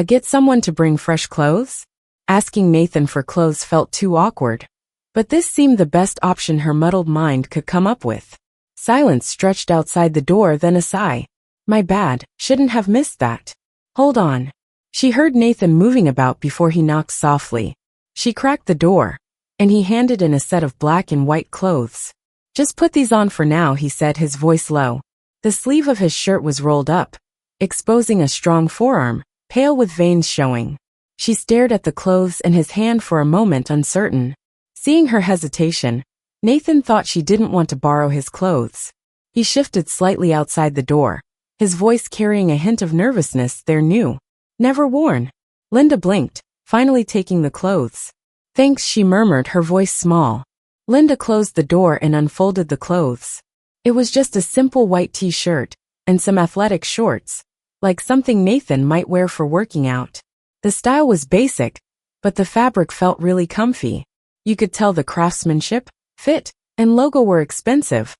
get someone to bring fresh clothes?" Asking Nathan for clothes felt too awkward, but this seemed the best option her muddled mind could come up with. Silence stretched outside the door, then a sigh. "My bad, shouldn't have missed that. Hold on." She heard Nathan moving about before he knocked softly. She cracked the door, and he handed in a set of black and white clothes. "Just put these on for now," he said, his voice low. The sleeve of his shirt was rolled up, exposing a strong forearm, pale with veins showing. She stared at the clothes and his hand for a moment, uncertain. Seeing her hesitation, Nathan thought she didn't want to borrow his clothes. He shifted slightly outside the door, his voice carrying a hint of nervousness, "They're new. Never worn." Linda blinked, finally taking the clothes. "Thanks," she murmured, her voice small. Linda closed the door and unfolded the clothes. It was just a simple white t-shirt and some athletic shorts, like something Nathan might wear for working out. The style was basic, but the fabric felt really comfy. You could tell the craftsmanship, fit, and logo were expensive,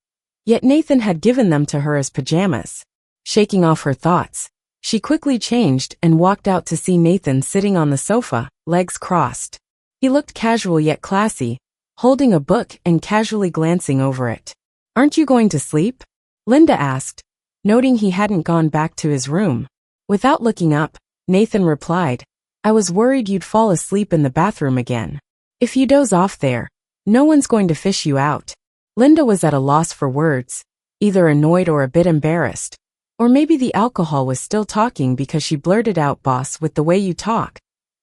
yet Nathan had given them to her as pajamas. Shaking off her thoughts, she quickly changed and walked out to see Nathan sitting on the sofa, legs crossed. He looked casual yet classy, holding a book and casually glancing over it. "Aren't you going to sleep?" Linda asked, noting he hadn't gone back to his room. Without looking up, Nathan replied, "I was worried you'd fall asleep in the bathroom again. If you doze off there, no one's going to fish you out." Linda was at a loss for words, either annoyed or a bit embarrassed. Or maybe the alcohol was still talking because she blurted out, "Boss, with the way you talk.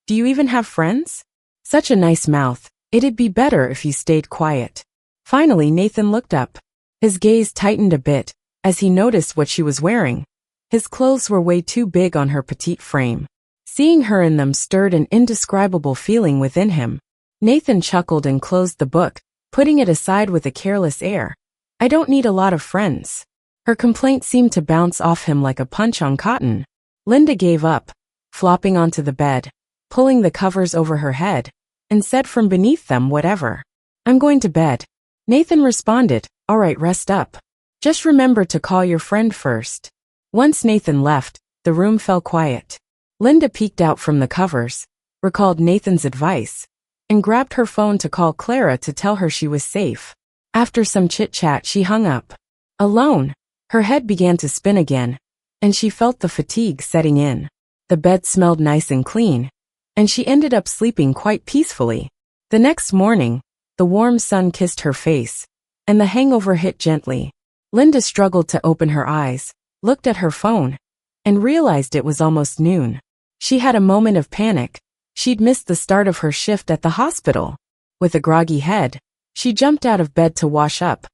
Do you even have friends? Such a nice mouth. It'd be better if you stayed quiet." Finally, Nathan looked up. His gaze tightened a bit as he noticed what she was wearing. His clothes were way too big on her petite frame. Seeing her in them stirred an indescribable feeling within him. Nathan chuckled and closed the book, putting it aside with a careless air. "I don't need a lot of friends." Her complaint seemed to bounce off him like a punch on cotton. Linda gave up, flopping onto the bed, pulling the covers over her head, and said from beneath them, "Whatever. I'm going to bed." Nathan responded, "All right, rest up. Just remember to call your friend first." Once Nathan left, the room fell quiet. Linda peeked out from the covers, recalled Nathan's advice, and grabbed her phone to call Clara to tell her she was safe. After some chit-chat, she hung up. Alone, her head began to spin again, and she felt the fatigue setting in. The bed smelled nice and clean, and she ended up sleeping quite peacefully. The next morning, the warm sun kissed her face, and the hangover hit gently. Linda struggled to open her eyes, looked at her phone, and realized it was almost noon. She had a moment of panic. She'd missed the start of her shift at the hospital. With a groggy head, she jumped out of bed to wash up,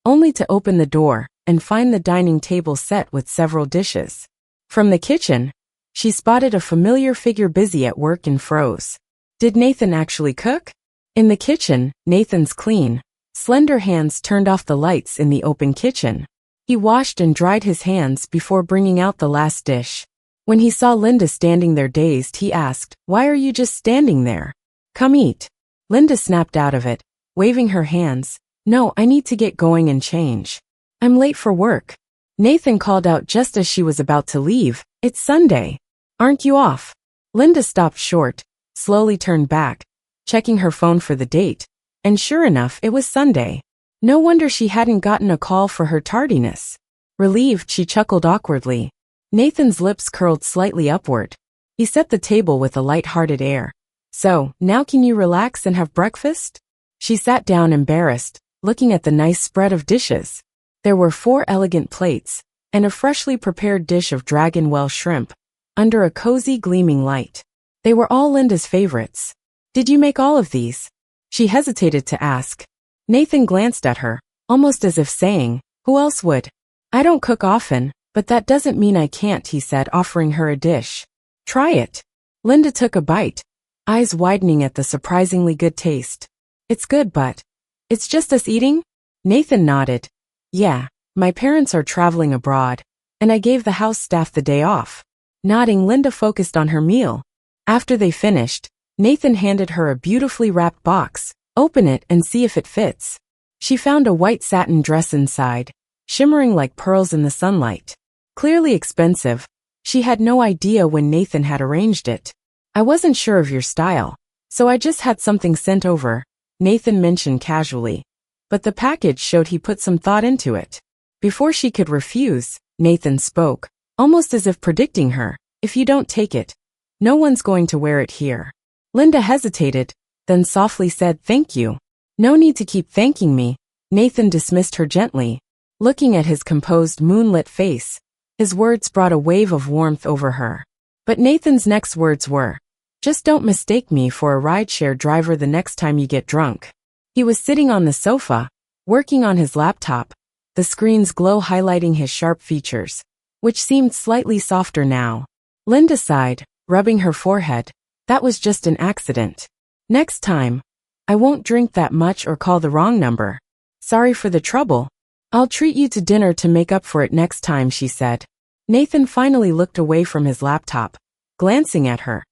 only to open the door and find the dining table set with several dishes. From the kitchen, she spotted a familiar figure busy at work and froze. Did Nathan actually cook? In the kitchen, Nathan's clean, slender hands turned off the lights in the open kitchen. He washed and dried his hands before bringing out the last dish. When he saw Linda standing there dazed, he asked, "Why are you just standing there? Come eat." Linda snapped out of it, waving her hands. "No, I need to get going and change. I'm late for work." Nathan called out just as she was about to leave, "It's Sunday. Aren't you off?" Linda stopped short, slowly turned back, checking her phone for the date, and sure enough, it was Sunday. No wonder she hadn't gotten a call for her tardiness. Relieved, she chuckled awkwardly. Nathan's lips curled slightly upward. He set the table with a light-hearted air. "So, now can you relax and have breakfast?" She sat down embarrassed, looking at the nice spread of dishes. There were 4 elegant plates, and a freshly prepared dish of dragon well shrimp, under a cozy gleaming light. They were all Linda's favorites. "Did you make all of these?" She hesitated to ask. Nathan glanced at her, almost as if saying, "Who else would?" "I don't cook often, but that doesn't mean I can't," he said, offering her a dish. "Try it." Linda took a bite, eyes widening at the surprisingly good taste. "It's good, but it's just us eating?" Nathan nodded. "Yeah, my parents are traveling abroad, and I gave the house staff the day off." Nodding, Linda focused on her meal. After they finished, Nathan handed her a beautifully wrapped box. "Open it and see if it fits." She found a white satin dress inside, shimmering like pearls in the sunlight. Clearly expensive, she had no idea when Nathan had arranged it. "I wasn't sure of your style, so I just had something sent over," Nathan mentioned casually. But the package showed he put some thought into it. Before she could refuse, Nathan spoke, almost as if predicting her. "If you don't take it, no one's going to wear it here." Linda hesitated, then softly said, "Thank you." "No need to keep thanking me." Nathan dismissed her gently. Looking at his composed moonlit face, his words brought a wave of warmth over her. But Nathan's next words were, "Just don't mistake me for a rideshare driver the next time you get drunk." He was sitting on the sofa, working on his laptop, the screen's glow highlighting his sharp features, which seemed slightly softer now. Linda sighed, rubbing her forehead. "That was just an accident. Next time, I won't drink that much or call the wrong number. Sorry for the trouble. I'll treat you to dinner to make up for it next time," she said. Nathan finally looked away from his laptop, glancing at her.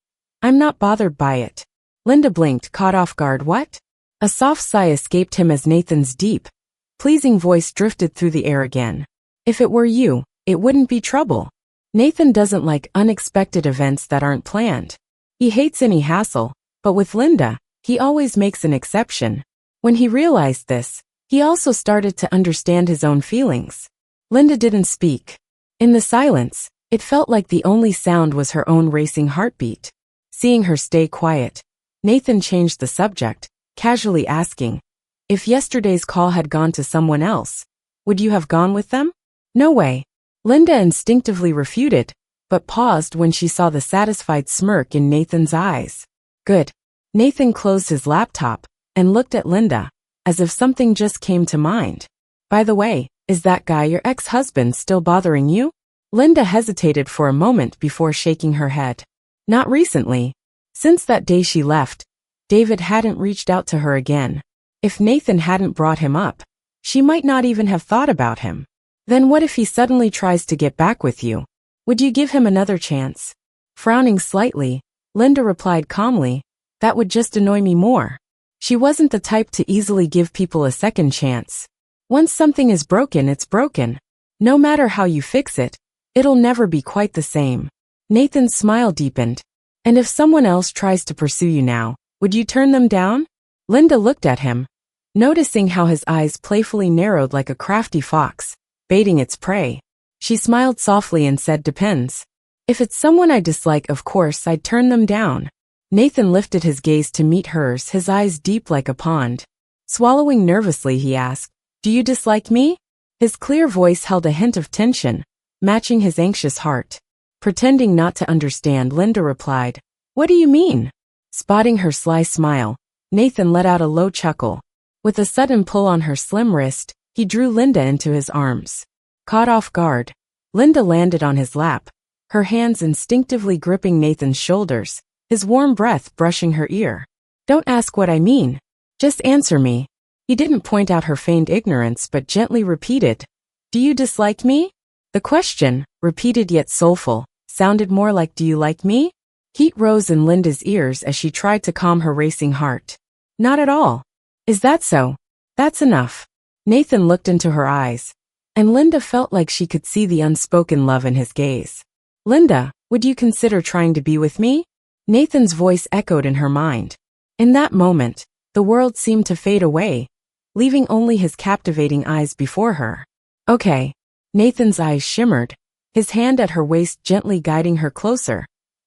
"I'm not bothered by it." Linda blinked, caught off guard. "What?" A soft sigh escaped him as Nathan's deep, pleasing voice drifted through the air again. "If it were you, it wouldn't be trouble." Nathan doesn't like unexpected events that aren't planned. He hates any hassle, but with Linda, he always makes an exception. When he realized this, he also started to understand his own feelings. Linda didn't speak. In the silence, it felt like the only sound was her own racing heartbeat. Seeing her stay quiet, Nathan changed the subject, casually asking, "If yesterday's call had gone to someone else, would you have gone with them?" "No way." Linda instinctively refuted, but paused when she saw the satisfied smirk in Nathan's eyes. "Good." Nathan closed his laptop and looked at Linda, as if something just came to mind. "By the way, is that guy your ex-husband still bothering you?" Linda hesitated for a moment before shaking her head. "Not recently. Since that day she left, David hadn't reached out to her again. If Nathan hadn't brought him up, she might not even have thought about him. Then what if he suddenly tries to get back with you? Would you give him another chance?" Frowning slightly, Linda replied calmly, That would just annoy me more. She wasn't the type to easily give people a second chance. Once something is broken, it's broken. No matter how you fix it, it'll never be quite the same. Nathan's smile deepened. And if someone else tries to pursue you now, would you turn them down? Linda looked at him, noticing how his eyes playfully narrowed like a crafty fox, baiting its prey. She smiled softly and said, depends. If it's someone I dislike, of course I'd turn them down. Nathan lifted his gaze to meet hers, his eyes deep like a pond. Swallowing nervously, he asked, do you dislike me? His clear voice held a hint of tension, matching his anxious heart. Pretending not to understand, Linda replied, what do you mean? Spotting her sly smile, Nathan let out a low chuckle. With a sudden pull on her slim wrist, he drew Linda into his arms. Caught off guard, Linda landed on his lap, her hands instinctively gripping Nathan's shoulders, his warm breath brushing her ear. Don't ask what I mean. Just answer me. He didn't point out her feigned ignorance but gently repeated, do you dislike me? The question, repeated yet soulful, sounded more like do you like me? Heat rose in Linda's ears as she tried to calm her racing heart. Not at all. Is that so? That's enough. Nathan looked into her eyes, and Linda felt like she could see the unspoken love in his gaze. Linda, would you consider trying to be with me? Nathan's voice echoed in her mind. In that moment, the world seemed to fade away, leaving only his captivating eyes before her. Okay. Nathan's eyes shimmered, his hand at her waist gently guiding her closer,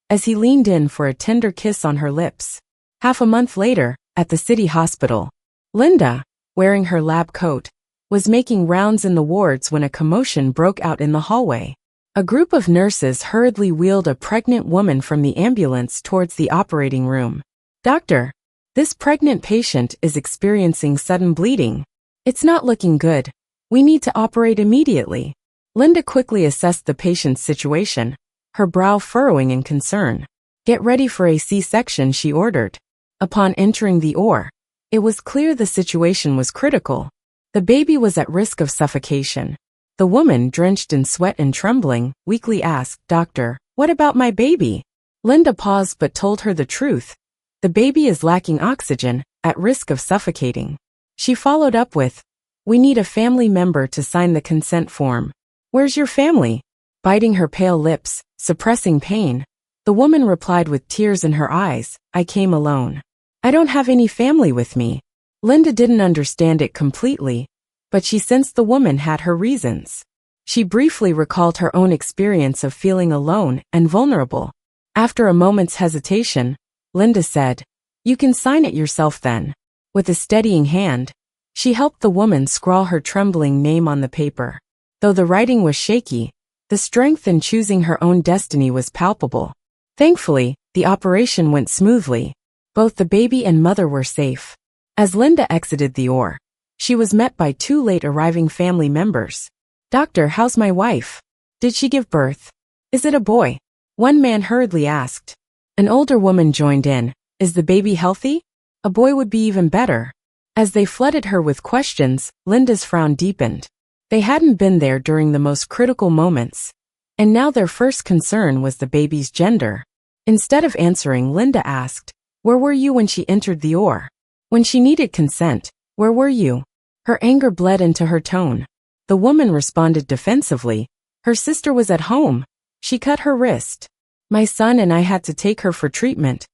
as he leaned in for a tender kiss on her lips. Half a month later, at the city hospital, Linda, wearing her lab coat, was making rounds in the wards when a commotion broke out in the hallway. A group of nurses hurriedly wheeled a pregnant woman from the ambulance towards the operating room. Doctor, this pregnant patient is experiencing sudden bleeding. It's not looking good. We need to operate immediately. Linda quickly assessed the patient's situation, her brow furrowing in concern. Get ready for a C-section, she ordered. Upon entering the OR, it was clear the situation was critical. The baby was at risk of suffocation. The woman, drenched in sweat and trembling, weakly asked, Doctor, what about my baby? Linda paused but told her the truth. The baby is lacking oxygen, at risk of suffocating. She followed up with, we need a family member to sign the consent form. Where's your family? Biting her pale lips, suppressing pain, the woman replied with tears in her eyes, I came alone. I don't have any family with me. Linda didn't understand it completely, but she sensed the woman had her reasons. She briefly recalled her own experience of feeling alone and vulnerable. After a moment's hesitation, Linda said, you can sign it yourself then. With a steadying hand, she helped the woman scrawl her trembling name on the paper. Though the writing was shaky, the strength in choosing her own destiny was palpable. Thankfully, the operation went smoothly. Both the baby and mother were safe. As Linda exited the OR, she was met by two late arriving family members. Doctor, how's my wife? Did she give birth? Is it a boy? One man hurriedly asked. An older woman joined in. Is the baby healthy? A boy would be even better. As they flooded her with questions, Linda's frown deepened. They hadn't been there during the most critical moments, and now their first concern was the baby's gender. Instead of answering, Linda asked, where were you when she entered the OR? When she needed consent, where were you? Her anger bled into her tone. The woman responded defensively. Her sister was at home. She cut her wrist. My son and I had to take her for treatment.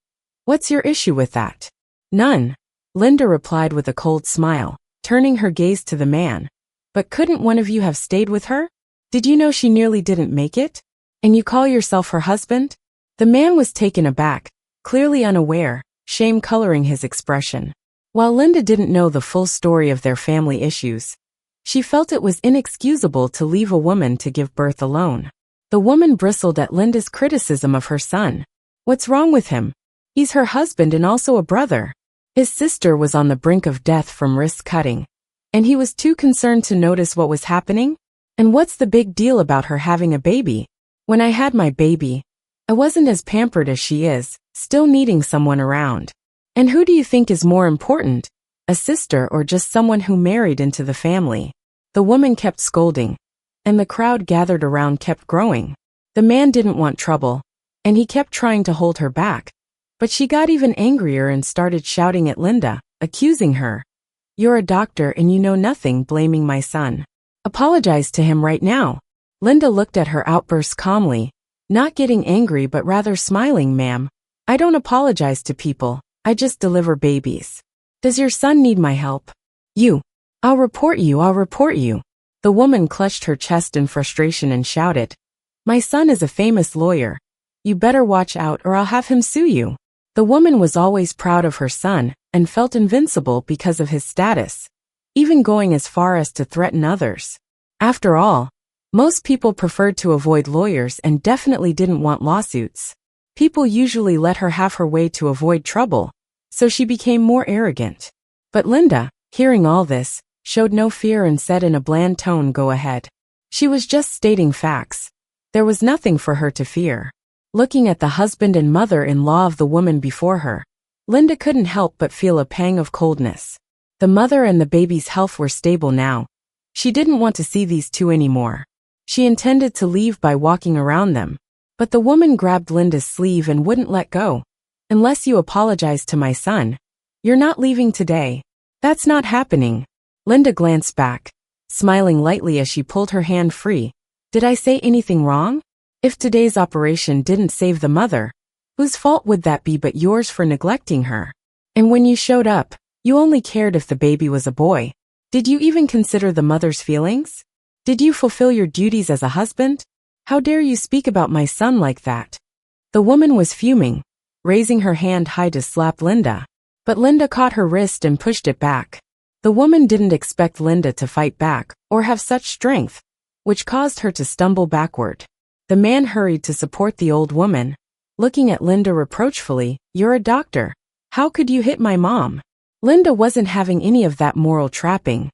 What's your issue with that? None. Linda replied with a cold smile, turning her gaze to the man. But couldn't one of you have stayed with her? Did you know she nearly didn't make it? And you call yourself her husband? The man was taken aback, clearly unaware, shame coloring his expression. While Linda didn't know the full story of their family issues, she felt it was inexcusable to leave a woman to give birth alone. The woman bristled at Linda's criticism of her son. What's wrong with him? He's her husband and also a brother. His sister was on the brink of death from wrist cutting, and he was too concerned to notice what was happening? And what's the big deal about her having a baby? When I had my baby, I wasn't as pampered as she is, still needing someone around. And who do you think is more important, a sister or just someone who married into the family? The woman kept scolding, and the crowd gathered around kept growing. The man didn't want trouble, and he kept trying to hold her back, But she got even angrier and started shouting at Linda, accusing her. You're a doctor and you know nothing, blaming my son. Apologize to him right now. Linda looked at her outburst calmly, not getting angry but rather smiling. Ma'am, I don't apologize to people, I just deliver babies. Does your son need my help? I'll report you. The woman clutched her chest in frustration and shouted. My son is a famous lawyer. You better watch out or I'll have him sue you. The woman was always proud of her son and felt invincible because of his status, even going as far as to threaten others. After all, most people preferred to avoid lawyers and definitely didn't want lawsuits. People usually let her have her way to avoid trouble, so she became more arrogant. But Linda, hearing all this, showed no fear and said in a bland tone, go ahead. She was just stating facts. There was nothing for her to fear. Looking at the husband and mother-in-law of the woman before her, Linda couldn't help but feel a pang of coldness. The mother and the baby's health were stable now. She didn't want to see these two anymore. She intended to leave by walking around them, but the woman grabbed Linda's sleeve and wouldn't let go. Unless you apologize to my son, you're not leaving today. That's not happening. Linda glanced back, smiling lightly as she pulled her hand free. Did I say anything wrong? If today's operation didn't save the mother, whose fault would that be but yours for neglecting her? And when you showed up, you only cared if the baby was a boy. Did you even consider the mother's feelings? Did you fulfill your duties as a husband? How dare you speak about my son like that? The woman was fuming, raising her hand high to slap Linda. But Linda caught her wrist and pushed it back. The woman didn't expect Linda to fight back or have such strength, which caused her to stumble backward. The man hurried to support the old woman, looking at Linda reproachfully. You're a doctor. How could you hit my mom? Linda wasn't having any of that moral trapping.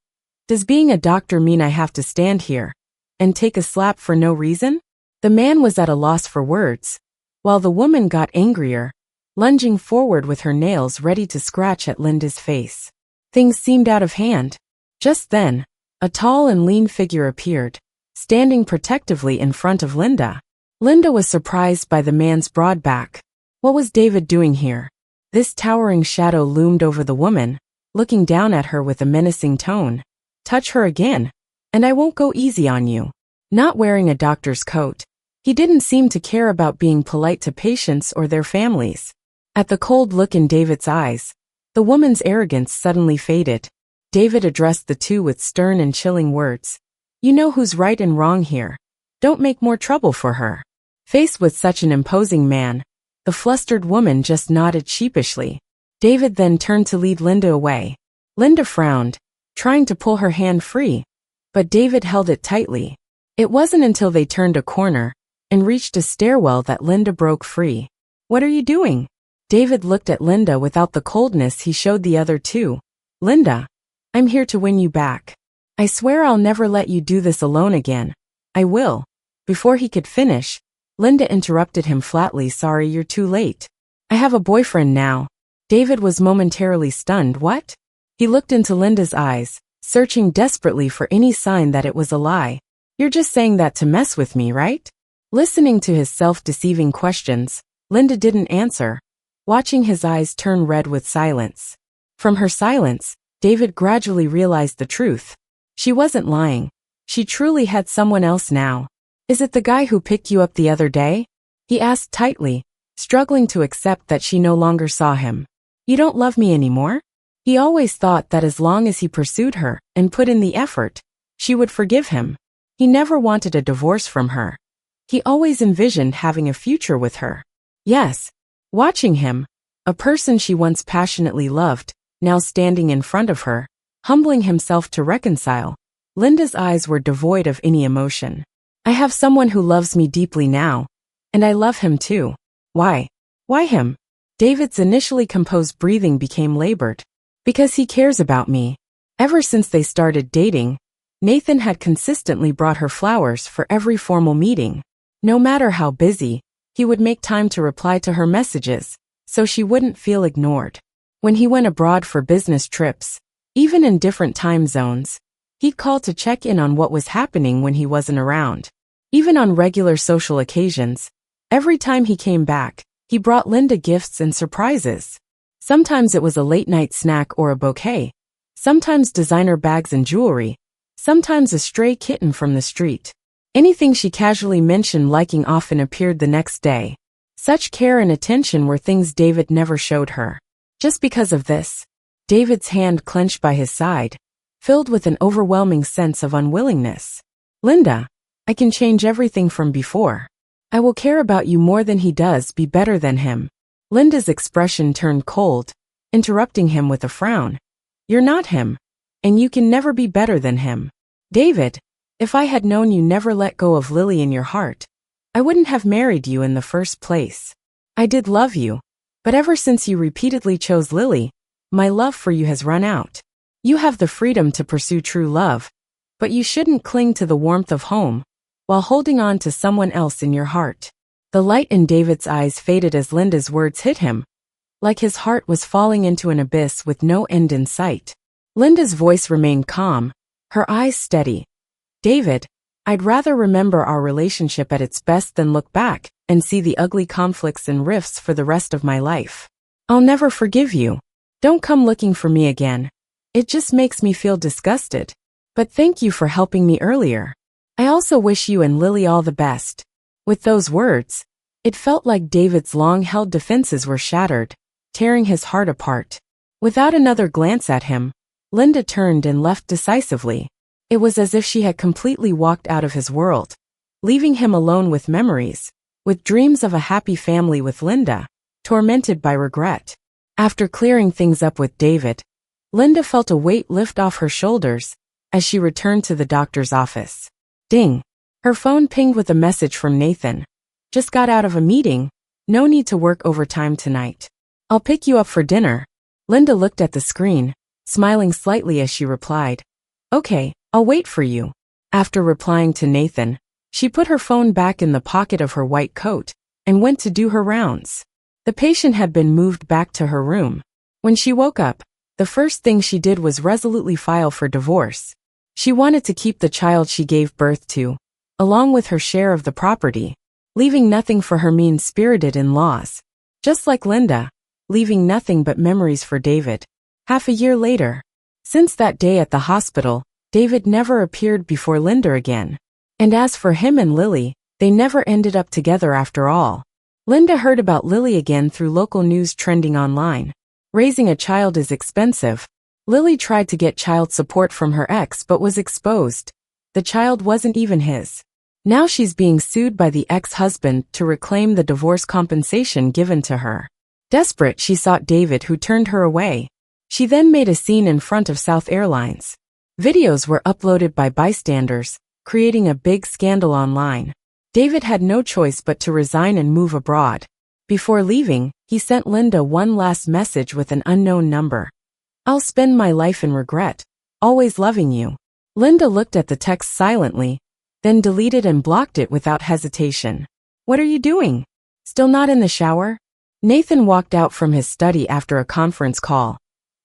Does being a doctor mean I have to stand here and take a slap for no reason? The man was at a loss for words, while the woman got angrier, lunging forward with her nails ready to scratch at Linda's face. Things seemed out of hand. Just then, a tall and lean figure appeared, standing protectively in front of Linda. Linda was surprised by the man's broad back. What was David doing here? This towering shadow loomed over the woman, looking down at her with a menacing tone. Touch her again, and I won't go easy on you. Not wearing a doctor's coat, he didn't seem to care about being polite to patients or their families. At the cold look in David's eyes, the woman's arrogance suddenly faded. David addressed the two with stern and chilling words. You know who's right and wrong here. Don't make more trouble for her. Faced with such an imposing man, the flustered woman just nodded sheepishly. David then turned to lead Linda away. Linda frowned, trying to pull her hand free, but David held it tightly. It wasn't until they turned a corner and reached a stairwell that Linda broke free. What are you doing? David looked at Linda without the coldness he showed the other two. Linda, I'm here to win you back. I swear I'll never let you do this alone again. I will. Before he could finish, Linda interrupted him flatly. Sorry, you're too late. I have a boyfriend now. David was momentarily stunned. What? He looked into Linda's eyes, searching desperately for any sign that it was a lie. You're just saying that to mess with me, right? Listening to his self-deceiving questions, Linda didn't answer, watching his eyes turn red with silence. From her silence, David gradually realized the truth. She wasn't lying. She truly had someone else now. Is it the guy who picked you up the other day? He asked tightly, struggling to accept that she no longer saw him. You don't love me anymore? He always thought that as long as he pursued her and put in the effort, she would forgive him. He never wanted a divorce from her. He always envisioned having a future with her. Yes. Watching him, a person she once passionately loved, now standing in front of her, humbling himself to reconcile, Linda's eyes were devoid of any emotion. I have someone who loves me deeply now, and I love him too. Why? Why him? David's initially composed breathing became labored. Because he cares about me. Ever since they started dating, Nathan had consistently brought her flowers for every formal meeting. No matter how busy, he would make time to reply to her messages, so she wouldn't feel ignored. When he went abroad for business trips, even in different time zones, he'd call to check in on what was happening when he wasn't around. Even on regular social occasions, every time he came back, He brought Linda gifts and surprises. Sometimes it was a late-night snack or a bouquet. Sometimes designer bags and jewelry. Sometimes a stray kitten from the street. Anything she casually mentioned liking often appeared the next day. Such care and attention were things David never showed her. Just because of this, David's hand clenched by his side, filled with an overwhelming sense of unwillingness. Linda, I can change everything from before. I will care about you more than he does, be better than him. Linda's expression turned cold, interrupting him with a frown. You're not him, and you can never be better than him. David, if I had known you never let go of Lily in your heart, I wouldn't have married you in the first place. I did love you, but ever since you repeatedly chose Lily, my love for you has run out. You have the freedom to pursue true love, but you shouldn't cling to the warmth of home while holding on to someone else in your heart. The light in David's eyes faded as Linda's words hit him, like his heart was falling into an abyss with no end in sight. Linda's voice remained calm, her eyes steady. David, I'd rather remember our relationship at its best than look back and see the ugly conflicts and rifts for the rest of my life. I'll never forgive you. Don't come looking for me again. It just makes me feel disgusted. But thank you for helping me earlier. I also wish you and Lily all the best. With those words, it felt like David's long-held defenses were shattered, tearing his heart apart. Without another glance at him, Linda turned and left decisively. It was as if she had completely walked out of his world, leaving him alone with memories, with dreams of a happy family with Linda, tormented by regret. After clearing things up with David, Linda felt a weight lift off her shoulders as she returned to the doctor's office. Ding! Her phone pinged with a message from Nathan. Just got out of a meeting. No need to work overtime tonight. I'll pick you up for dinner. Linda looked at the screen, smiling slightly as she replied, Okay, I'll wait for you. After replying to Nathan, she put her phone back in the pocket of her white coat and went to do her rounds. The patient had been moved back to her room. When she woke up, the first thing she did was resolutely file for divorce. She wanted to keep the child she gave birth to, along with her share of the property, leaving nothing for her mean-spirited in-laws. Just like Linda, leaving nothing but memories for David. Half a year later, since that day at the hospital, David never appeared before Linda again. And as for him and Lily, they never ended up together after all. Linda heard about Lily again through local news trending online. Raising a child is expensive. Lily tried to get child support from her ex but was exposed. The child wasn't even his. Now she's being sued by the ex-husband to reclaim the divorce compensation given to her. Desperate, she sought David, who turned her away. She then made a scene in front of South Airlines. Videos were uploaded by bystanders, creating a big scandal online. David had no choice but to resign and move abroad. Before leaving, he sent Linda one last message with an unknown number. I'll spend my life in regret, always loving you. Linda looked at the text silently, then deleted and blocked it without hesitation. What are you doing? Still not in the shower? Nathan walked out from his study after a conference call,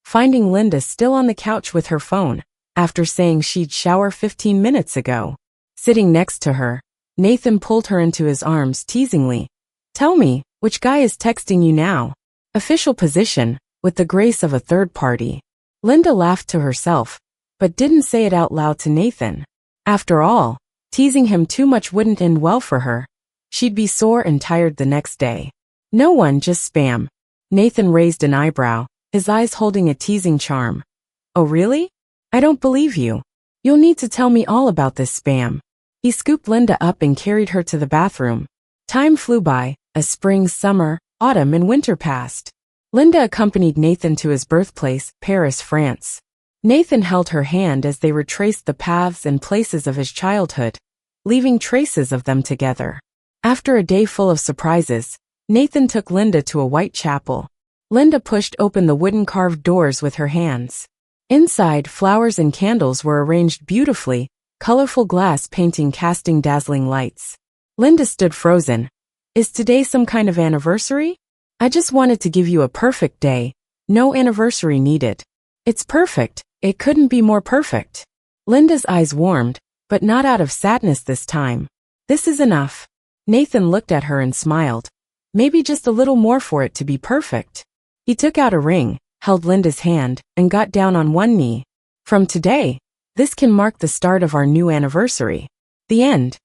finding Linda still on the couch with her phone, after saying she'd shower 15 minutes ago. Sitting next to her, Nathan pulled her into his arms teasingly. Tell me, which guy is texting you now? Official position, with the grace of a third party. Linda laughed to herself, but didn't say it out loud to Nathan. After all, teasing him too much wouldn't end well for her. She'd be sore and tired the next day. No one, just spam. Nathan raised an eyebrow, his eyes holding a teasing charm. Oh really? I don't believe you. You'll need to tell me all about this spam. He scooped Linda up and carried her to the bathroom. Time flew by, as spring, summer, autumn and winter passed. Linda accompanied Nathan to his birthplace, Paris, France. Nathan held her hand as they retraced the paths and places of his childhood, leaving traces of them together. After a day full of surprises, Nathan took Linda to a white chapel. Linda pushed open the wooden carved doors with her hands. Inside, flowers and candles were arranged beautifully, colorful glass painting casting dazzling lights. Linda stood frozen. Is today some kind of anniversary? I just wanted to give you a perfect day. No anniversary needed. It's perfect. It couldn't be more perfect. Linda's eyes warmed, but not out of sadness this time. This is enough. Nathan looked at her and smiled. Maybe just a little more for it to be perfect. He took out a ring, held Linda's hand, and got down on one knee. From today, this can mark the start of our new anniversary. The end.